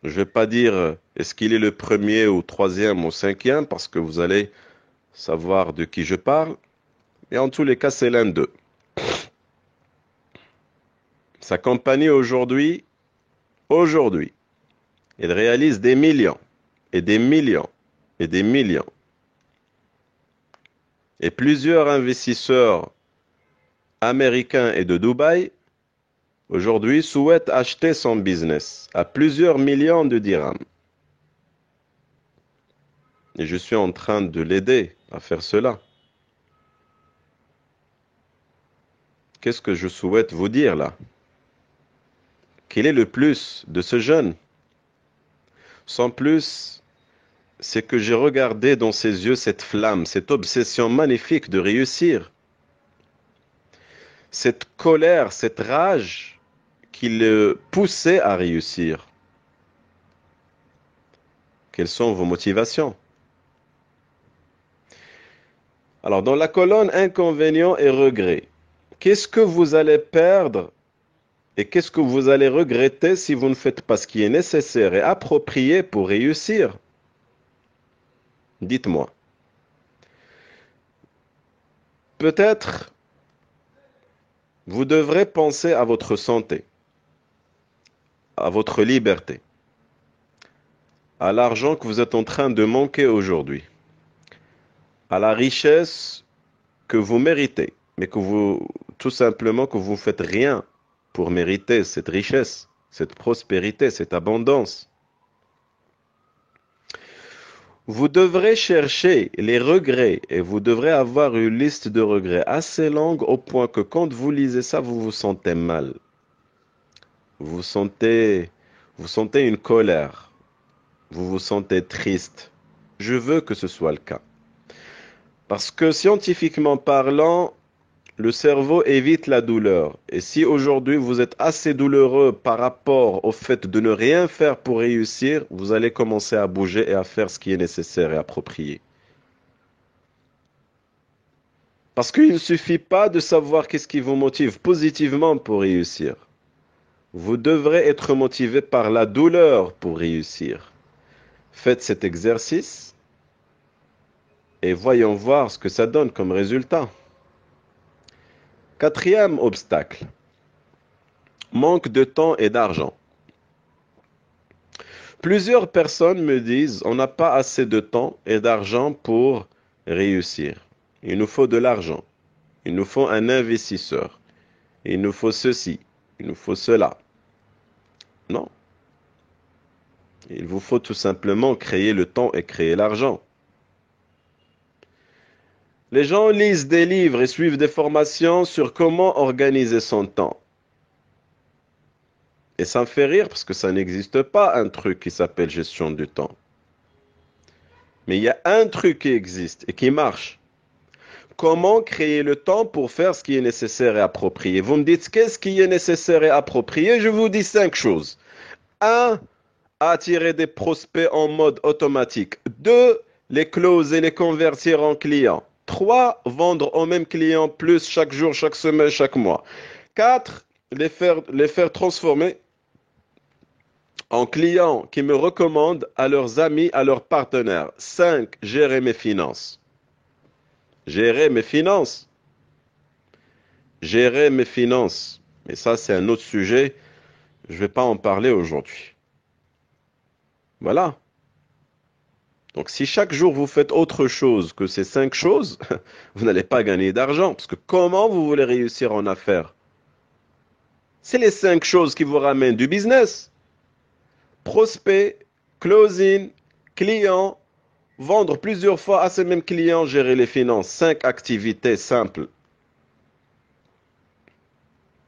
Je ne vais pas dire est-ce qu'il est le premier ou troisième ou cinquième parce que vous allez savoir de qui je parle. Mais en tous les cas, c'est l'un d'eux. Sa compagnie aujourd'hui, il réalise des millions et des millions et des millions. Et plusieurs investisseurs américains et de Dubaï aujourd'hui souhaitent acheter son business à plusieurs millions de dirhams. Et je suis en train de l'aider à faire cela. Qu'est-ce que je souhaite vous dire là? Quel est le plus de ce jeune? Sans plus, c'est que j'ai regardé dans ses yeux cette flamme, cette obsession magnifique de réussir. Cette colère, cette rage qui le poussait à réussir. Quelles sont vos motivations? Alors, dans la colonne inconvénients et regrets, qu'est-ce que vous allez perdre et qu'est-ce que vous allez regretter si vous ne faites pas ce qui est nécessaire et approprié pour réussir? Dites-moi. Peut-être vous devrez penser à votre santé. à votre liberté, à l'argent que vous êtes en train de manquer aujourd'hui, à la richesse que vous méritez, mais que vous, tout simplement, que vous ne faites rien pour mériter cette richesse, cette prospérité, cette abondance. Vous devrez chercher les regrets et vous devrez avoir une liste de regrets assez longue au point que quand vous lisez ça, vous vous sentez mal. Vous sentez, vous sentez une colère. Vous vous sentez triste. Je veux que ce soit le cas. Parce que scientifiquement parlant, le cerveau évite la douleur. Et si aujourd'hui vous êtes assez douloureux par rapport au fait de ne rien faire pour réussir, vous allez commencer à bouger et à faire ce qui est nécessaire et approprié. Parce qu'il ne suffit pas de savoir qu'est-ce qui vous motive positivement pour réussir. Vous devrez être motivé par la douleur pour réussir. Faites cet exercice et voyons voir ce que ça donne comme résultat. Quatrième obstacle, manque de temps et d'argent. Plusieurs personnes me disent, on n'a pas assez de temps et d'argent pour réussir. Il nous faut de l'argent. Il nous faut un investisseur. Il nous faut ceci. Il nous faut cela. Non. Il vous faut tout simplement créer le temps et créer l'argent. Les gens lisent des livres et suivent des formations sur comment organiser son temps. Et ça me fait rire parce que ça n'existe pas un truc qui s'appelle gestion du temps. Mais il y a un truc qui existe et qui marche. Comment créer le temps pour faire ce qui est nécessaire et approprié? Vous me dites qu'est-ce qui est nécessaire et approprié? Je vous dis 5 choses. 1. Attirer des prospects en mode automatique. 2. Les closer et les convertir en clients. 3. Vendre aux mêmes clients plus chaque jour, chaque semaine, chaque mois. 4. Les faire transformer en clients qui me recommandent à leurs amis, à leurs partenaires. 5. Gérer mes finances. Gérer mes finances. Gérer mes finances. Et ça, c'est un autre sujet. Je ne vais pas en parler aujourd'hui. Voilà. Donc, si chaque jour vous faites autre chose que ces 5 choses, vous n'allez pas gagner d'argent. Parce que comment vous voulez réussir en affaires? C'est les 5 choses qui vous ramènent du business. Prospect, closing, client, vendre plusieurs fois à ces mêmes clients, gérer les finances. 5 activités simples.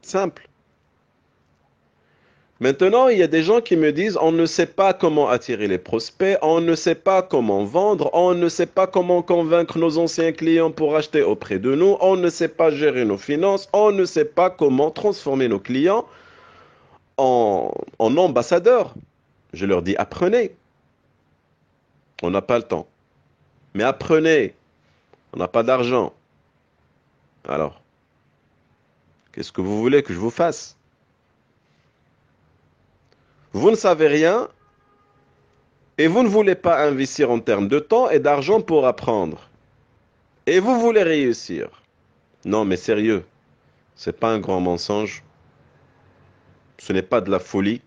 Simple. Maintenant, il y a des gens qui me disent, on ne sait pas comment attirer les prospects, on ne sait pas comment vendre, on ne sait pas comment convaincre nos anciens clients pour acheter auprès de nous, on ne sait pas gérer nos finances, on ne sait pas comment transformer nos clients en ambassadeurs. Je leur dis, apprenez. On n'a pas le temps. Mais apprenez. On n'a pas d'argent. Alors, qu'est-ce que vous voulez que je vous fasse? Vous ne savez rien et vous ne voulez pas investir en termes de temps et d'argent pour apprendre. Et vous voulez réussir. Non, mais sérieux, c'est pas un grand mensonge. Ce n'est pas de la folie.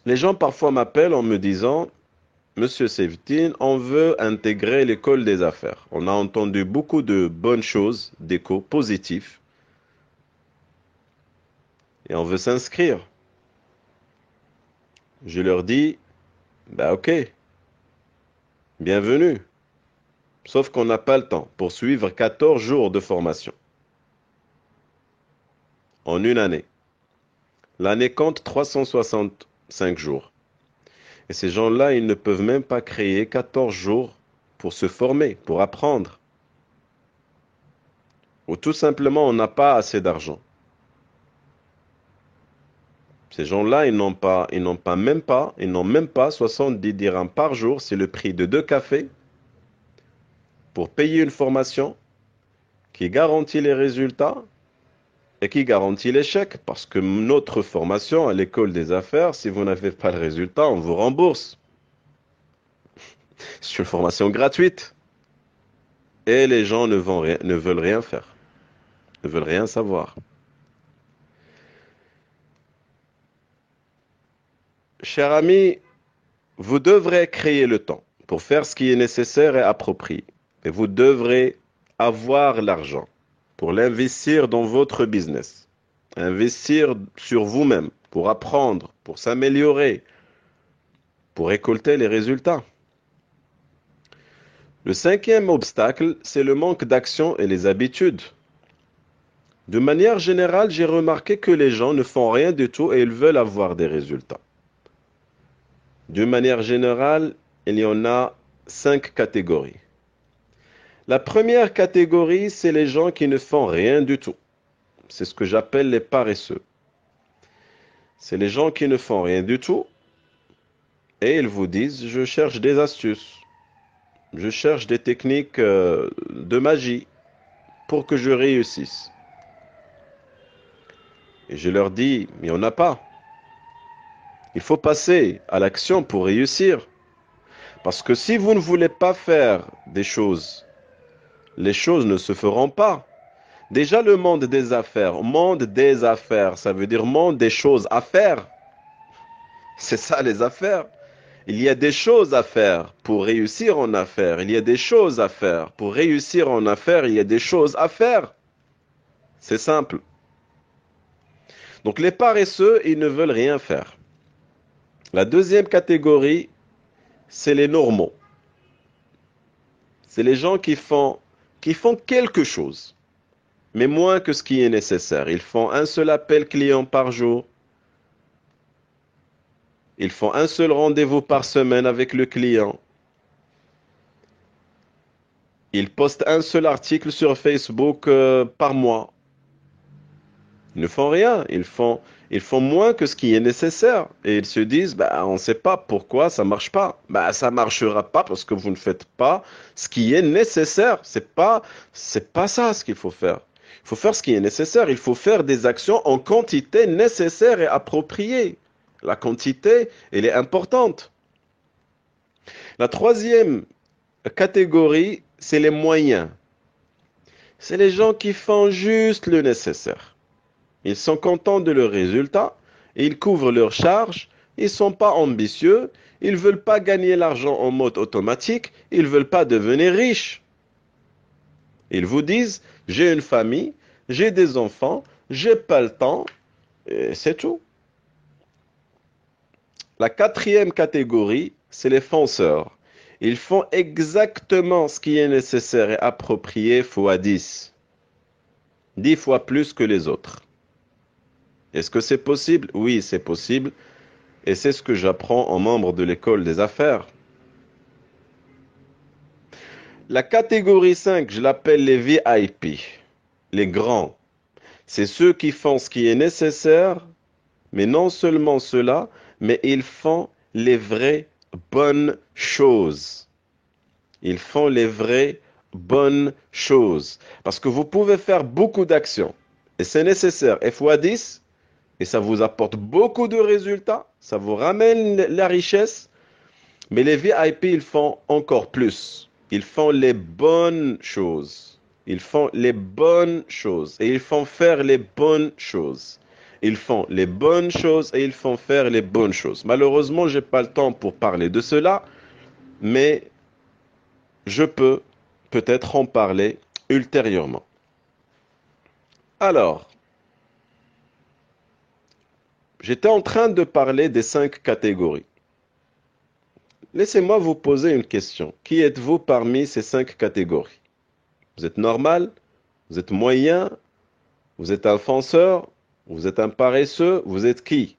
Les gens parfois m'appellent en me disant, Monsieur Sevtine, on veut intégrer l'école des affaires. On a entendu beaucoup de bonnes choses, d'échos positifs, et on veut s'inscrire. Je leur dis, bah ok, bienvenue. Sauf qu'on n'a pas le temps pour suivre 14 jours de formation en une année. L'année compte 365 jours. Et ces gens-là, ils ne peuvent même pas créer 14 jours pour se former, pour apprendre. Ou tout simplement, on n'a pas assez d'argent. Ces gens-là, ils n'ont même pas 70 dirhams par jour. C'est le prix de 2 cafés pour payer une formation qui garantit les résultats et qui garantit l'échec. Parce que notre formation à l'école des affaires, si vous n'avez pas le résultat, on vous rembourse. C'est une formation gratuite. Et les gens ne veulent rien faire. ne veulent rien savoir. Cher ami, vous devrez créer le temps pour faire ce qui est nécessaire et approprié. Et vous devrez avoir l'argent pour l'investir dans votre business. Investir sur vous-même pour apprendre, pour s'améliorer, pour récolter les résultats. Le cinquième obstacle, c'est le manque d'action et les habitudes. De manière générale, j'ai remarqué que les gens ne font rien du tout et ils veulent avoir des résultats. De manière générale, il y en a 5 catégories. La première catégorie, c'est les gens qui ne font rien du tout. C'est ce que j'appelle les paresseux. C'est les gens qui ne font rien du tout et ils vous disent, je cherche des astuces, je cherche des techniques de magie pour que je réussisse. Et je leur dis, il n'y en a pas. Il faut passer à l'action pour réussir. Parce que si vous ne voulez pas faire des choses, les choses ne se feront pas. Déjà, le monde des affaires, ça veut dire monde des choses à faire. C'est ça les affaires. Il y a des choses à faire pour réussir en affaires. Il y a des choses à faire. Pour réussir en affaires, il y a des choses à faire. C'est simple. Donc les paresseux, ils ne veulent rien faire. La deuxième catégorie, c'est les normaux. C'est les gens qui font quelque chose, mais moins que ce qui est nécessaire. Ils font un seul appel client par jour. Ils font un seul rendez-vous par semaine avec le client. Ils postent un seul article sur Facebook par mois. Ils ne font rien. Ils font moins que ce qui est nécessaire. Et ils se disent, bah, on ne sait pas pourquoi ça ne marche pas. Bah, ça ne marchera pas parce que vous ne faites pas ce qui est nécessaire. C'est pas ça ce qu'il faut faire. Il faut faire ce qui est nécessaire. Il faut faire des actions en quantité nécessaire et appropriée. La quantité, elle est importante. La troisième catégorie, c'est les moyens. C'est les gens qui font juste le nécessaire. Ils sont contents de leur résultat, ils couvrent leurs charges, ils ne sont pas ambitieux, ils ne veulent pas gagner l'argent en mode automatique, ils ne veulent pas devenir riches. Ils vous disent, j'ai une famille, j'ai des enfants, j'ai pas le temps, et c'est tout. La quatrième catégorie, c'est les fonceurs. Ils font exactement ce qui est nécessaire et approprié fois 10. 10 fois plus que les autres. Est-ce que c'est possible? Oui, c'est possible. Et c'est ce que j'apprends en membre de l'école des affaires. La catégorie 5, je l'appelle les VIP, les grands. C'est ceux qui font ce qui est nécessaire, mais non seulement cela, mais ils font les vraies bonnes choses. Ils font les vraies bonnes choses. Parce que vous pouvez faire beaucoup d'actions. Et c'est nécessaire. Et fois 10, et ça vous apporte beaucoup de résultats. Ça vous ramène la richesse. Mais les VIP, ils font encore plus. Ils font les bonnes choses. Ils font les bonnes choses. Et ils font faire les bonnes choses. Ils font les bonnes choses et ils font faire les bonnes choses. Malheureusement, je n'ai pas le temps pour parler de cela. Mais je peux peut-être en parler ultérieurement. Alors, j'étais en train de parler des 5 catégories. Laissez-moi vous poser une question. Qui êtes-vous parmi ces 5 catégories? Vous êtes normal? Vous êtes moyen? Vous êtes un fonceur? Vous êtes un paresseux? Vous êtes qui?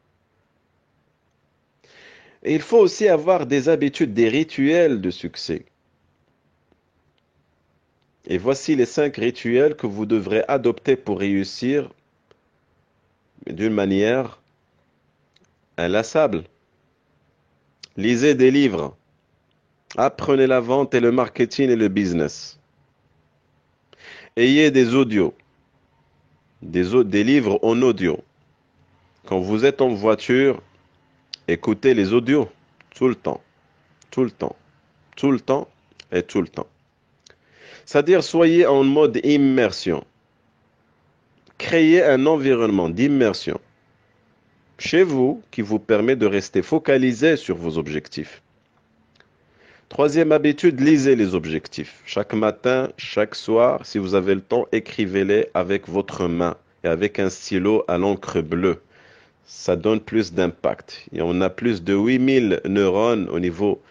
Et il faut aussi avoir des habitudes, des rituels de succès. Et voici les 5 rituels que vous devrez adopter pour réussir d'une manière inlassable. Lisez des livres. Apprenez la vente et le marketing et le business. Ayez des audios, des livres en audio. Quand vous êtes en voiture, écoutez les audios tout le temps, tout le temps, tout le temps et tout le temps. C'est-à-dire, soyez en mode immersion. Créez un environnement d'immersion chez vous qui vous permet de rester focalisé sur vos objectifs. Troisième habitude, lisez les objectifs. Chaque matin, chaque soir, si vous avez le temps, écrivez-les avec votre main et avec un stylo à l'encre bleue. Ça donne plus d'impact. Et on a plus de 8000 neurones au niveau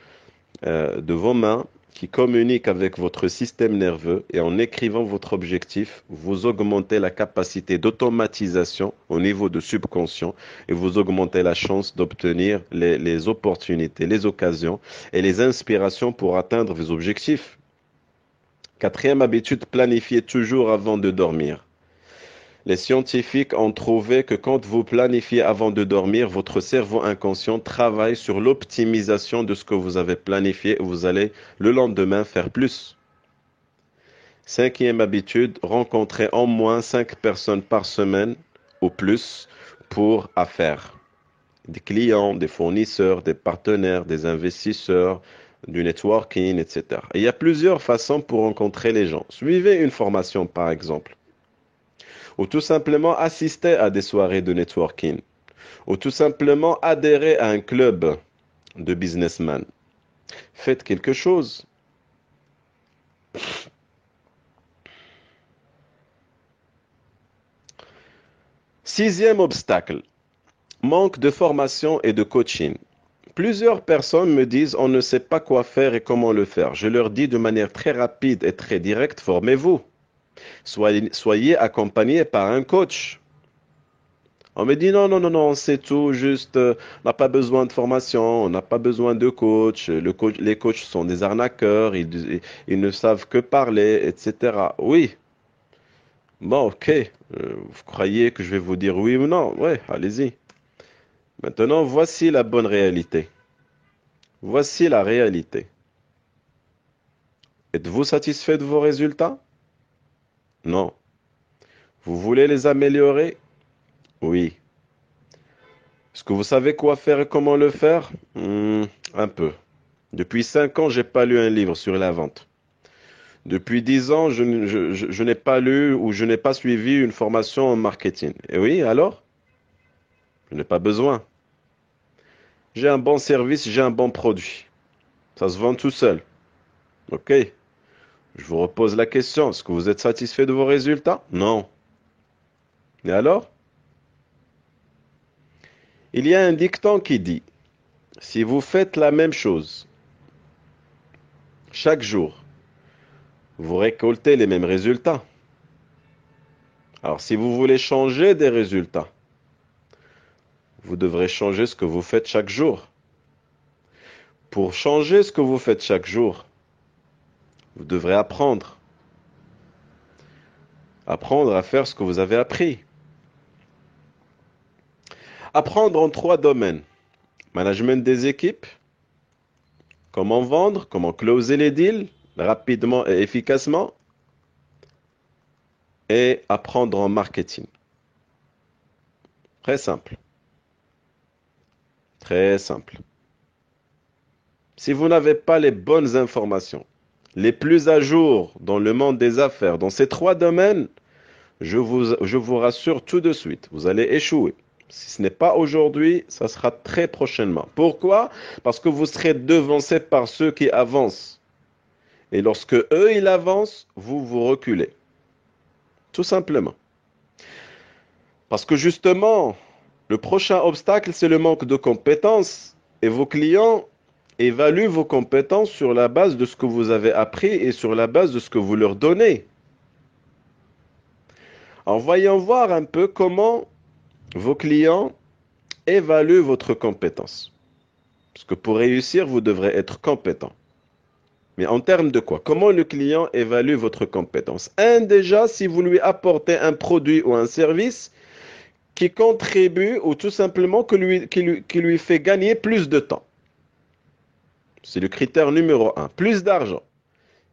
de vos mains qui communiquent avec votre système nerveux, et en écrivant votre objectif, vous augmentez la capacité d'automatisation au niveau du subconscient et vous augmentez la chance d'obtenir les opportunités, les occasions et les inspirations pour atteindre vos objectifs. Quatrième habitude, planifiez toujours avant de dormir. Les scientifiques ont trouvé que quand vous planifiez avant de dormir, votre cerveau inconscient travaille sur l'optimisation de ce que vous avez planifié et vous allez le lendemain faire plus. Cinquième habitude, rencontrer au moins 5 personnes par semaine ou plus pour affaires. Des clients, des fournisseurs, des partenaires, des investisseurs, du networking, etc. Et il y a plusieurs façons pour rencontrer les gens. Suivez une formation par exemple. Ou tout simplement assister à des soirées de networking, ou tout simplement adhérer à un club de businessmen. Faites quelque chose. Sixième obstacle, manque de formation et de coaching. Plusieurs personnes me disent on ne sait pas quoi faire et comment le faire. Je leur dis de manière très rapide et très directe, formez-vous. Soyez accompagné par un coach. On me dit non, non, non, non, c'est tout, juste, on n'a pas besoin de formation, on n'a pas besoin de coach, les coachs sont des arnaqueurs, ils ne savent que parler, etc. Oui, bon, ok, vous croyez que je vais vous dire oui ou non? Ouais, allez-y. Maintenant, voici la bonne réalité. Voici la réalité. Êtes-vous satisfait de vos résultats? Non. Vous voulez les améliorer? Oui. Est-ce que vous savez quoi faire et comment le faire? Un peu. Depuis 5 ans, j'ai pas lu un livre sur la vente. Depuis 10 ans, je n'ai pas lu ou je n'ai pas suivi une formation en marketing. Et oui, alors? Je n'ai pas besoin. J'ai un bon service, j'ai un bon produit. Ça se vend tout seul. Ok. Je vous repose la question. Est-ce que vous êtes satisfait de vos résultats? Non. Et alors? Il y a un dicton qui dit, si vous faites la même chose chaque jour, vous récoltez les mêmes résultats. Alors, si vous voulez changer des résultats, vous devrez changer ce que vous faites chaque jour. Pour changer ce que vous faites chaque jour, vous devrez apprendre. Apprendre à faire ce que vous avez appris. Apprendre en 3 domaines. Management des équipes, comment vendre, comment closer les deals rapidement et efficacement, et apprendre en marketing. Très simple. Très simple. Si vous n'avez pas les bonnes informations, les plus à jour dans le monde des affaires, dans ces 3 domaines, je vous rassure tout de suite, vous allez échouer. Si ce n'est pas aujourd'hui, ça sera très prochainement. Pourquoi? Parce que vous serez devancé par ceux qui avancent. Et lorsque eux, ils avancent, vous reculez. Tout simplement. Parce que justement, le prochain obstacle, c'est le manque de compétences. Et vos clients évaluent vos compétences sur la base de ce que vous avez appris et sur la base de ce que vous leur donnez. Alors, voyons voir un peu comment vos clients évaluent votre compétence. Parce que pour réussir, vous devrez être compétent. Mais en termes de quoi? Comment le client évalue votre compétence? Déjà, si vous lui apportez un produit ou un service qui contribue ou tout simplement qui lui fait gagner plus de temps. C'est le critère numéro 1. Plus d'argent.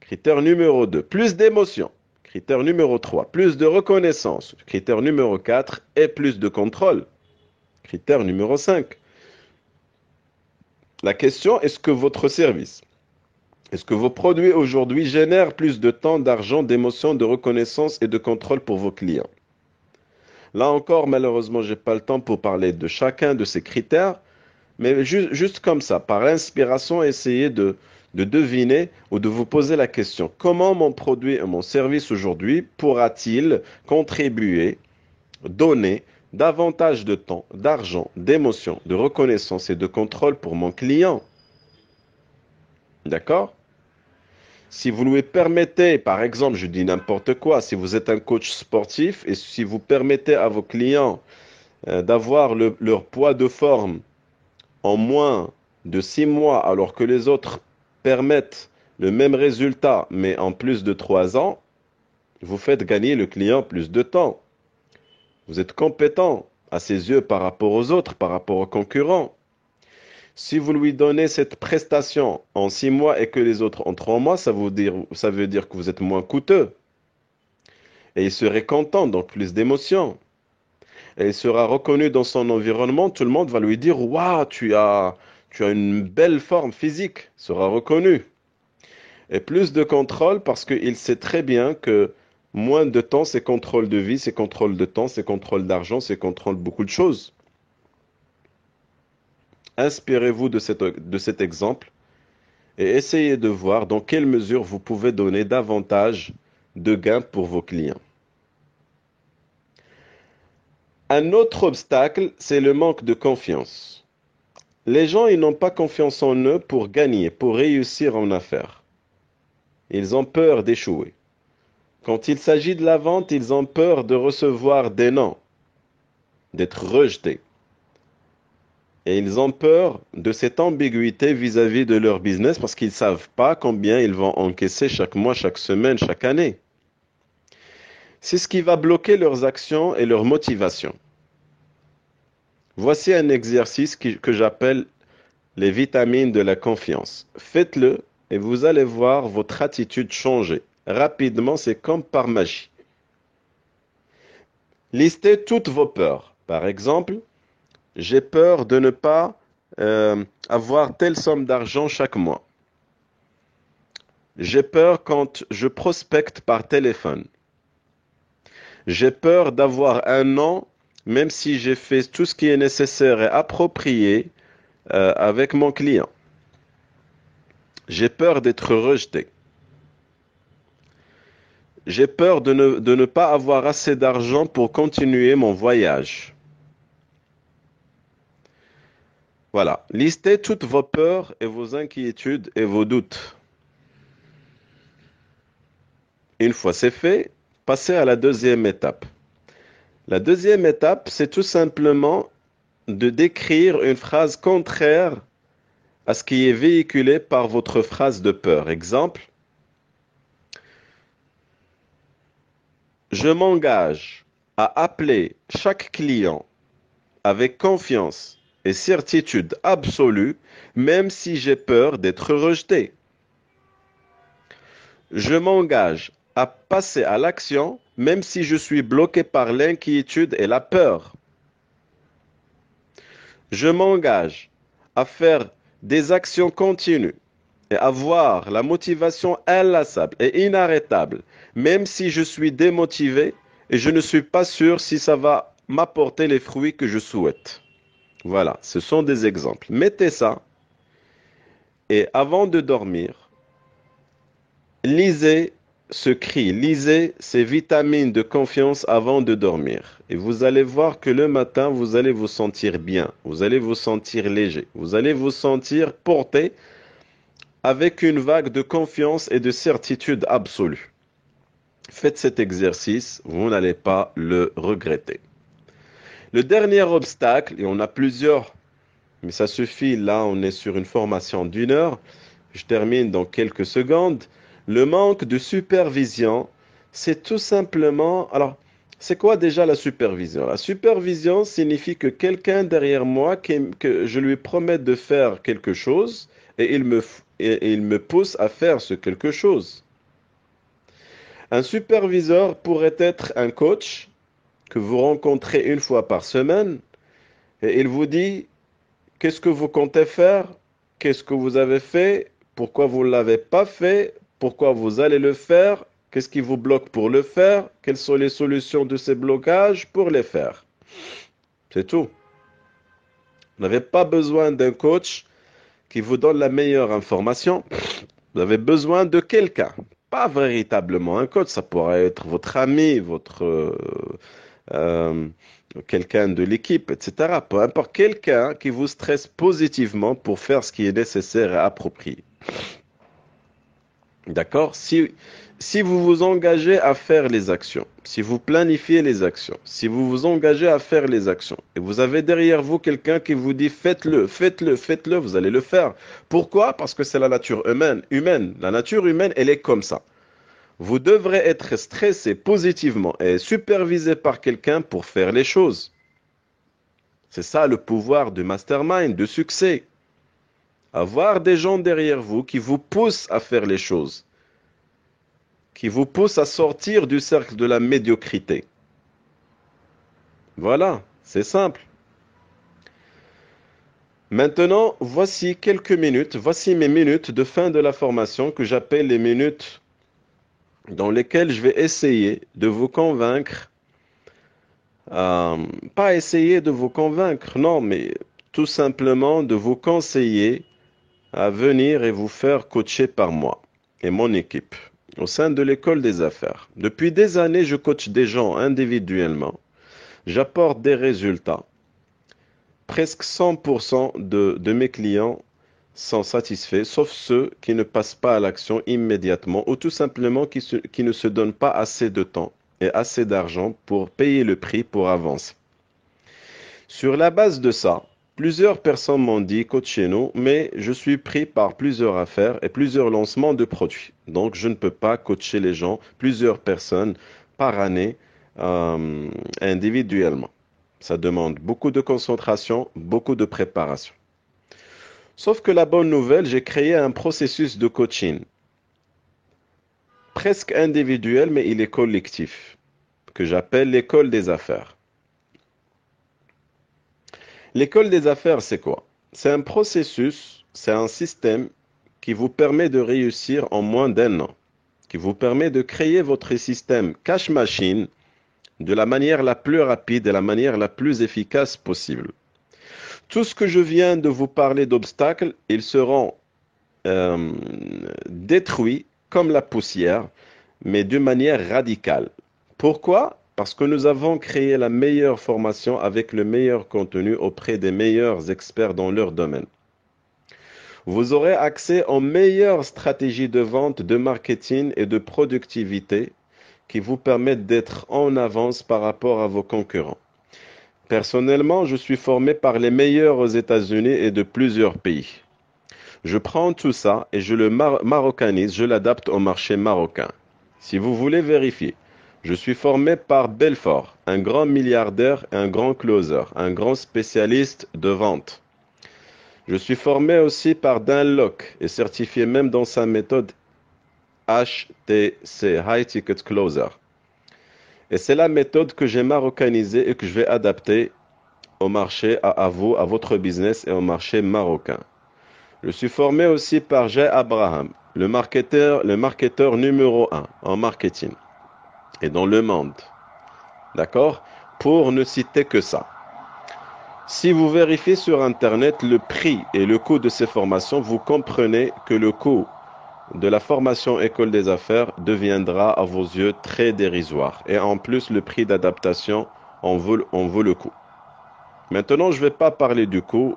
Critère numéro 2. Plus d'émotion. Critère numéro 3. Plus de reconnaissance. Critère numéro 4. Et plus de contrôle. Critère numéro 5. La question, est-ce que votre service, est-ce que vos produits aujourd'hui génèrent plus de temps, d'argent, d'émotion, de reconnaissance et de contrôle pour vos clients? Là encore, malheureusement, j'ai pas le temps pour parler de chacun de ces critères, mais juste comme ça, par inspiration, essayez de deviner ou de vous poser la question, comment mon produit et mon service aujourd'hui pourra-t-il contribuer, donner davantage de temps, d'argent, d'émotion, de reconnaissance et de contrôle pour mon client? D'accord? Si vous lui permettez, par exemple, je dis n'importe quoi, si vous êtes un coach sportif et si vous permettez à vos clients d'avoir leur poids de forme en moins de 6 mois, alors que les autres permettent le même résultat, mais en plus de 3 ans, vous faites gagner le client plus de temps. Vous êtes compétent à ses yeux par rapport aux autres, par rapport aux concurrents. Si vous lui donnez cette prestation en 6 mois et que les autres en 3 mois, ça veut dire que vous êtes moins coûteux. Et il serait content, donc plus d'émotions. Et il sera reconnu dans son environnement. Tout le monde va lui dire, waouh, tu as une belle forme physique. Il sera reconnu. Et plus de contrôle parce qu'il sait très bien que moins de temps, c'est contrôle de vie, c'est contrôle de temps, c'est contrôle d'argent, c'est contrôle beaucoup de choses. Inspirez-vous de cet exemple et essayez de voir dans quelle mesure vous pouvez donner davantage de gains pour vos clients. Un autre obstacle, c'est le manque de confiance. Les gens, ils n'ont pas confiance en eux pour gagner, pour réussir en affaires. Ils ont peur d'échouer. Quand il s'agit de la vente, ils ont peur de recevoir des non, d'être rejetés. Et ils ont peur de cette ambiguïté vis-à-vis de leur business parce qu'ils ne savent pas combien ils vont encaisser chaque mois, chaque semaine, chaque année. C'est ce qui va bloquer leurs actions et leur motivation. Voici un exercice que j'appelle les vitamines de la confiance. Faites-le et vous allez voir votre attitude changer. Rapidement, c'est comme par magie. Listez toutes vos peurs. Par exemple, j'ai peur de ne pas avoir telle somme d'argent chaque mois. J'ai peur quand je prospecte par téléphone. J'ai peur d'avoir un non, même si j'ai fait tout ce qui est nécessaire et approprié avec mon client. J'ai peur d'être rejeté. J'ai peur de ne pas avoir assez d'argent pour continuer mon voyage. Voilà. Listez toutes vos peurs et vos inquiétudes et vos doutes. Une fois c'est fait, passez à la deuxième étape. La deuxième étape, c'est tout simplement de décrire une phrase contraire à ce qui est véhiculé par votre phrase de peur. Exemple, je m'engage à appeler chaque client avec confiance et certitude absolue, même si j'ai peur d'être rejeté. Je m'engage à passer à l'action, même si je suis bloqué par l'inquiétude et la peur. Je m'engage à faire des actions continues et avoir la motivation inlassable et inarrêtable, même si je suis démotivé et je ne suis pas sûr si ça va m'apporter les fruits que je souhaite. Voilà, ce sont des exemples. Mettez ça et avant de dormir, lisez ce cri, lisez ces vitamines de confiance avant de dormir. Et vous allez voir que le matin, vous allez vous sentir bien, vous allez vous sentir léger, vous allez vous sentir porté avec une vague de confiance et de certitude absolue. Faites cet exercice, vous n'allez pas le regretter. Le dernier obstacle, et on a plusieurs, mais ça suffit, là on est sur une formation d'1 heure, je termine dans quelques secondes. Le manque de supervision, c'est tout simplement... Alors, c'est quoi déjà la supervision? La supervision signifie que quelqu'un derrière moi, que je lui promette de faire quelque chose, et il me pousse à faire ce quelque chose. Un superviseur pourrait être un coach que vous rencontrez une fois par semaine, et il vous dit, qu'est-ce que vous comptez faire? Qu'est-ce que vous avez fait? Pourquoi vous ne l'avez pas fait? Pourquoi vous allez le faire? Qu'est-ce qui vous bloque pour le faire? Quelles sont les solutions de ces blocages pour les faire? C'est tout. Vous n'avez pas besoin d'un coach qui vous donne la meilleure information. Vous avez besoin de quelqu'un. Pas véritablement un coach, ça pourrait être votre ami, euh, quelqu'un de l'équipe, etc. Peu importe, quelqu'un qui vous stresse positivement pour faire ce qui est nécessaire et approprié. D'accord? Si vous vous engagez à faire les actions, si vous planifiez les actions, si vous vous engagez à faire les actions, et vous avez derrière vous quelqu'un qui vous dit faites-le, faites-le, faites-le, vous allez le faire. Pourquoi? Parce que c'est la nature humaine. La nature humaine, elle est comme ça. Vous devrez être stressé positivement et supervisé par quelqu'un pour faire les choses. C'est ça le pouvoir du mastermind, de succès. Avoir des gens derrière vous qui vous poussent à faire les choses, qui vous poussent à sortir du cercle de la médiocrité. Voilà, c'est simple. Maintenant, voici quelques minutes, voici mes minutes de fin de la formation que j'appelle les minutes dans lesquelles je vais essayer de vous convaincre, pas essayer de vous convaincre, non, mais tout simplement de vous conseiller à venir et vous faire coacher par moi et mon équipe au sein de l'école des affaires. Depuis des années, je coach des gens individuellement. J'apporte des résultats. Presque 100% de mes clients sont satisfaits, sauf ceux qui ne passent pas à l'action immédiatement ou tout simplement qui ne se donnent pas assez de temps et assez d'argent pour payer le prix pour avancer. Sur la base de ça, plusieurs personnes m'ont dit coachez-nous, mais je suis pris par plusieurs affaires et plusieurs lancements de produits. Donc je ne peux pas coacher les gens, plusieurs personnes par année individuellement. Ça demande beaucoup de concentration, beaucoup de préparation. Sauf que la bonne nouvelle, j'ai créé un processus de coaching presque individuel, mais il est collectif, que j'appelle l'école des affaires. L'école des affaires, c'est quoi? C'est un processus, c'est un système qui vous permet de réussir en moins d'un an, qui vous permet de créer votre système cash machine de la manière la plus rapide et la manière la plus efficace possible. Tout ce que je viens de vous parler d'obstacles, ils seront détruits comme la poussière, mais d'une manière radicale. Pourquoi? Parce que nous avons créé la meilleure formation avec le meilleur contenu auprès des meilleurs experts dans leur domaine. Vous aurez accès aux meilleures stratégies de vente, de marketing et de productivité qui vous permettent d'être en avance par rapport à vos concurrents. Personnellement, je suis formé par les meilleurs aux États-Unis et de plusieurs pays. Je prends tout ça et je le marocanise, je l'adapte au marché marocain. Si vous voulez vérifier, je suis formé par Belfort, un grand milliardaire et un grand closer, un grand spécialiste de vente. Je suis formé aussi par Dan Lok et certifié même dans sa méthode HTC, High Ticket Closer. Et c'est la méthode que j'ai marocanisée et que je vais adapter au marché, à vous, à votre business et au marché marocain. Je suis formé aussi par Jay Abraham, le marketeur numéro 1 en marketing et dans le monde. D'accord? Pour ne citer que ça. Si vous vérifiez sur Internet le prix et le coût de ces formations, vous comprenez que le coût de la formation École des affaires deviendra à vos yeux très dérisoire. Et en plus, le prix d'adaptation en vaut le coup. Maintenant, je ne vais pas parler du coût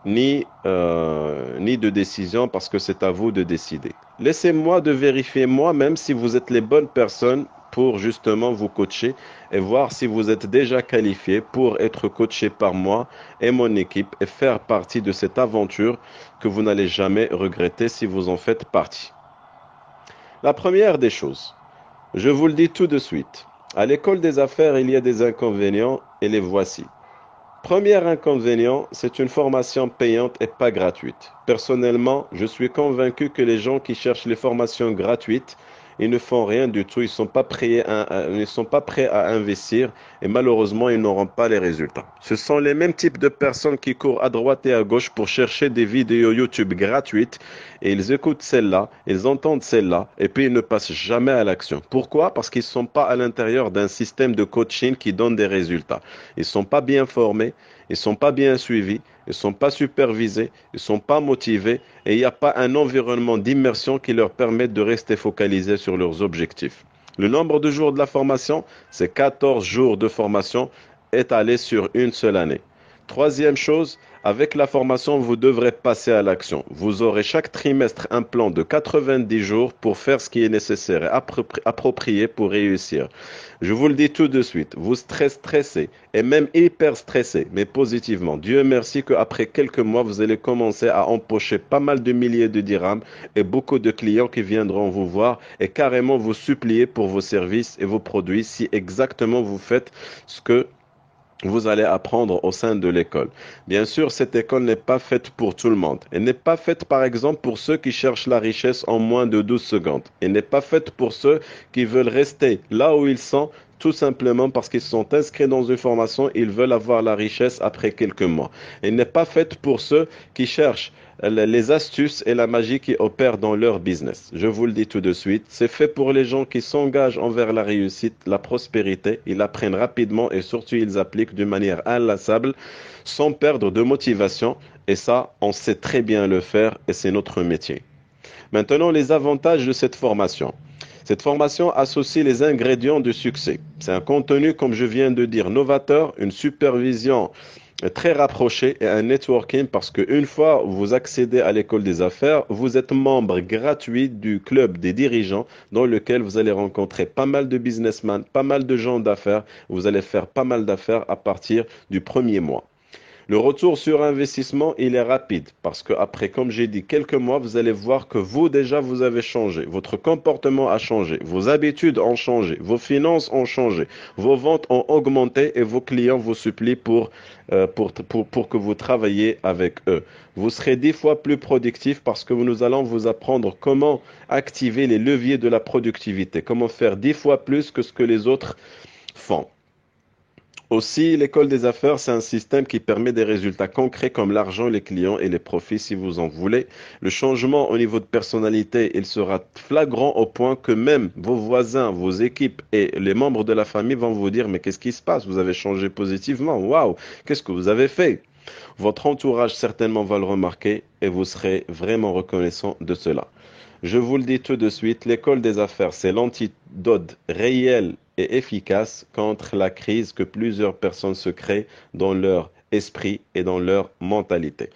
ni de décision parce que c'est à vous de décider. Laissez-moi de vérifier moi-même si vous êtes les bonnes personnes pour justement vous coacher et voir si vous êtes déjà qualifié pour être coaché par moi et mon équipe et faire partie de cette aventure que vous n'allez jamais regretter si vous en faites partie. La première des choses, je vous le dis tout de suite, à l'école des affaires, il y a des inconvénients et les voici. Premier inconvénient, c'est une formation payante et pas gratuite. Personnellement, je suis convaincu que les gens qui cherchent les formations gratuites, ils ne font rien du tout, ils sont pas prêts à investir et malheureusement, ils n'auront pas les résultats. Ce sont les mêmes types de personnes qui courent à droite et à gauche pour chercher des vidéos YouTube gratuites et ils écoutent celles-là, ils entendent celles-là et puis ils ne passent jamais à l'action. Pourquoi? Parce qu'ils ne sont pas à l'intérieur d'un système de coaching qui donne des résultats. Ils ne sont pas bien formés, ils ne sont pas bien suivis, ils ne sont pas supervisés, ils ne sont pas motivés et il n'y a pas un environnement d'immersion qui leur permette de rester focalisés sur leurs objectifs. Le nombre de jours de la formation, c'est 14 jours de formation étalés sur une seule année. Troisième chose, avec la formation, vous devrez passer à l'action. Vous aurez chaque trimestre un plan de 90 jours pour faire ce qui est nécessaire et approprié pour réussir. Je vous le dis tout de suite, vous stressez et même hyper stressé, mais positivement. Dieu merci qu'après quelques mois, vous allez commencer à empocher pas mal de milliers de dirhams et beaucoup de clients qui viendront vous voir et carrément vous supplier pour vos services et vos produits si exactement vous faites ce que vous allez apprendre au sein de l'école. Bien sûr, cette école n'est pas faite pour tout le monde. Elle n'est pas faite, par exemple, pour ceux qui cherchent la richesse en moins de 12 secondes. Elle n'est pas faite pour ceux qui veulent rester là où ils sont, tout simplement parce qu'ils sont inscrits dans une formation, ils veulent avoir la richesse après quelques mois. Elle n'est pas faite pour ceux qui cherchent les astuces et la magie qui opèrent dans leur business. Je vous le dis tout de suite, c'est fait pour les gens qui s'engagent envers la réussite, la prospérité, ils apprennent rapidement et surtout ils appliquent d'une manière inlassable sans perdre de motivation et ça, on sait très bien le faire et c'est notre métier. Maintenant, les avantages de cette formation. Cette formation associe les ingrédients du succès. C'est un contenu, comme je viens de dire, novateur, une supervision très rapproché et un networking parce qu'une fois vous accédez à l'école des affaires, vous êtes membre gratuit du club des dirigeants dans lequel vous allez rencontrer pas mal de businessmen, pas mal de gens d'affaires. Vous allez faire pas mal d'affaires à partir du premier mois. Le retour sur investissement, il est rapide parce que après, comme j'ai dit, quelques mois, vous allez voir que vous déjà, vous avez changé. Votre comportement a changé. Vos habitudes ont changé. Vos finances ont changé. Vos ventes ont augmenté et vos clients vous supplient pour que vous travaillez avec eux. Vous serez 10 fois plus productif parce que nous allons vous apprendre comment activer les leviers de la productivité, comment faire 10 fois plus que ce que les autres font. Aussi, l'école des affaires, c'est un système qui permet des résultats concrets comme l'argent, les clients et les profits si vous en voulez. Le changement au niveau de personnalité, il sera flagrant au point que même vos voisins, vos équipes et les membres de la famille vont vous dire, mais qu'est-ce qui se passe? Vous avez changé positivement. Waouh! Qu'est-ce que vous avez fait? Votre entourage certainement va le remarquer et vous serez vraiment reconnaissant de cela. Je vous le dis tout de suite, l'école des affaires, c'est l'antidote réel et efficace contre la crise que plusieurs personnes se créent dans leur esprit et dans leur mentalité.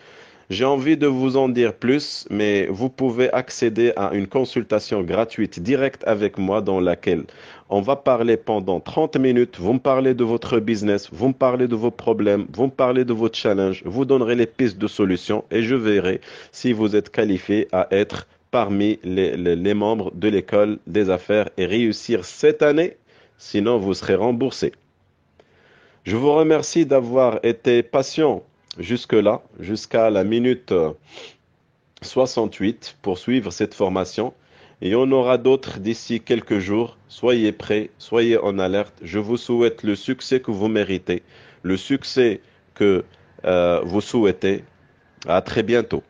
J'ai envie de vous en dire plus, mais vous pouvez accéder à une consultation gratuite directe avec moi dans laquelle on va parler pendant 30 minutes. Vous me parlez de votre business, vous me parlez de vos problèmes, vous me parlez de vos challenges, vous donnerez les pistes de solutions et je verrai si vous êtes qualifié à être parmi les membres de l'école des affaires et réussir cette année, sinon vous serez remboursé. Je vous remercie d'avoir été patient jusque-là, jusqu'à la minute 68 pour suivre cette formation. Et il y en aura d'autres d'ici quelques jours. Soyez prêts, soyez en alerte. Je vous souhaite le succès que vous méritez, le succès que vous souhaitez. À très bientôt.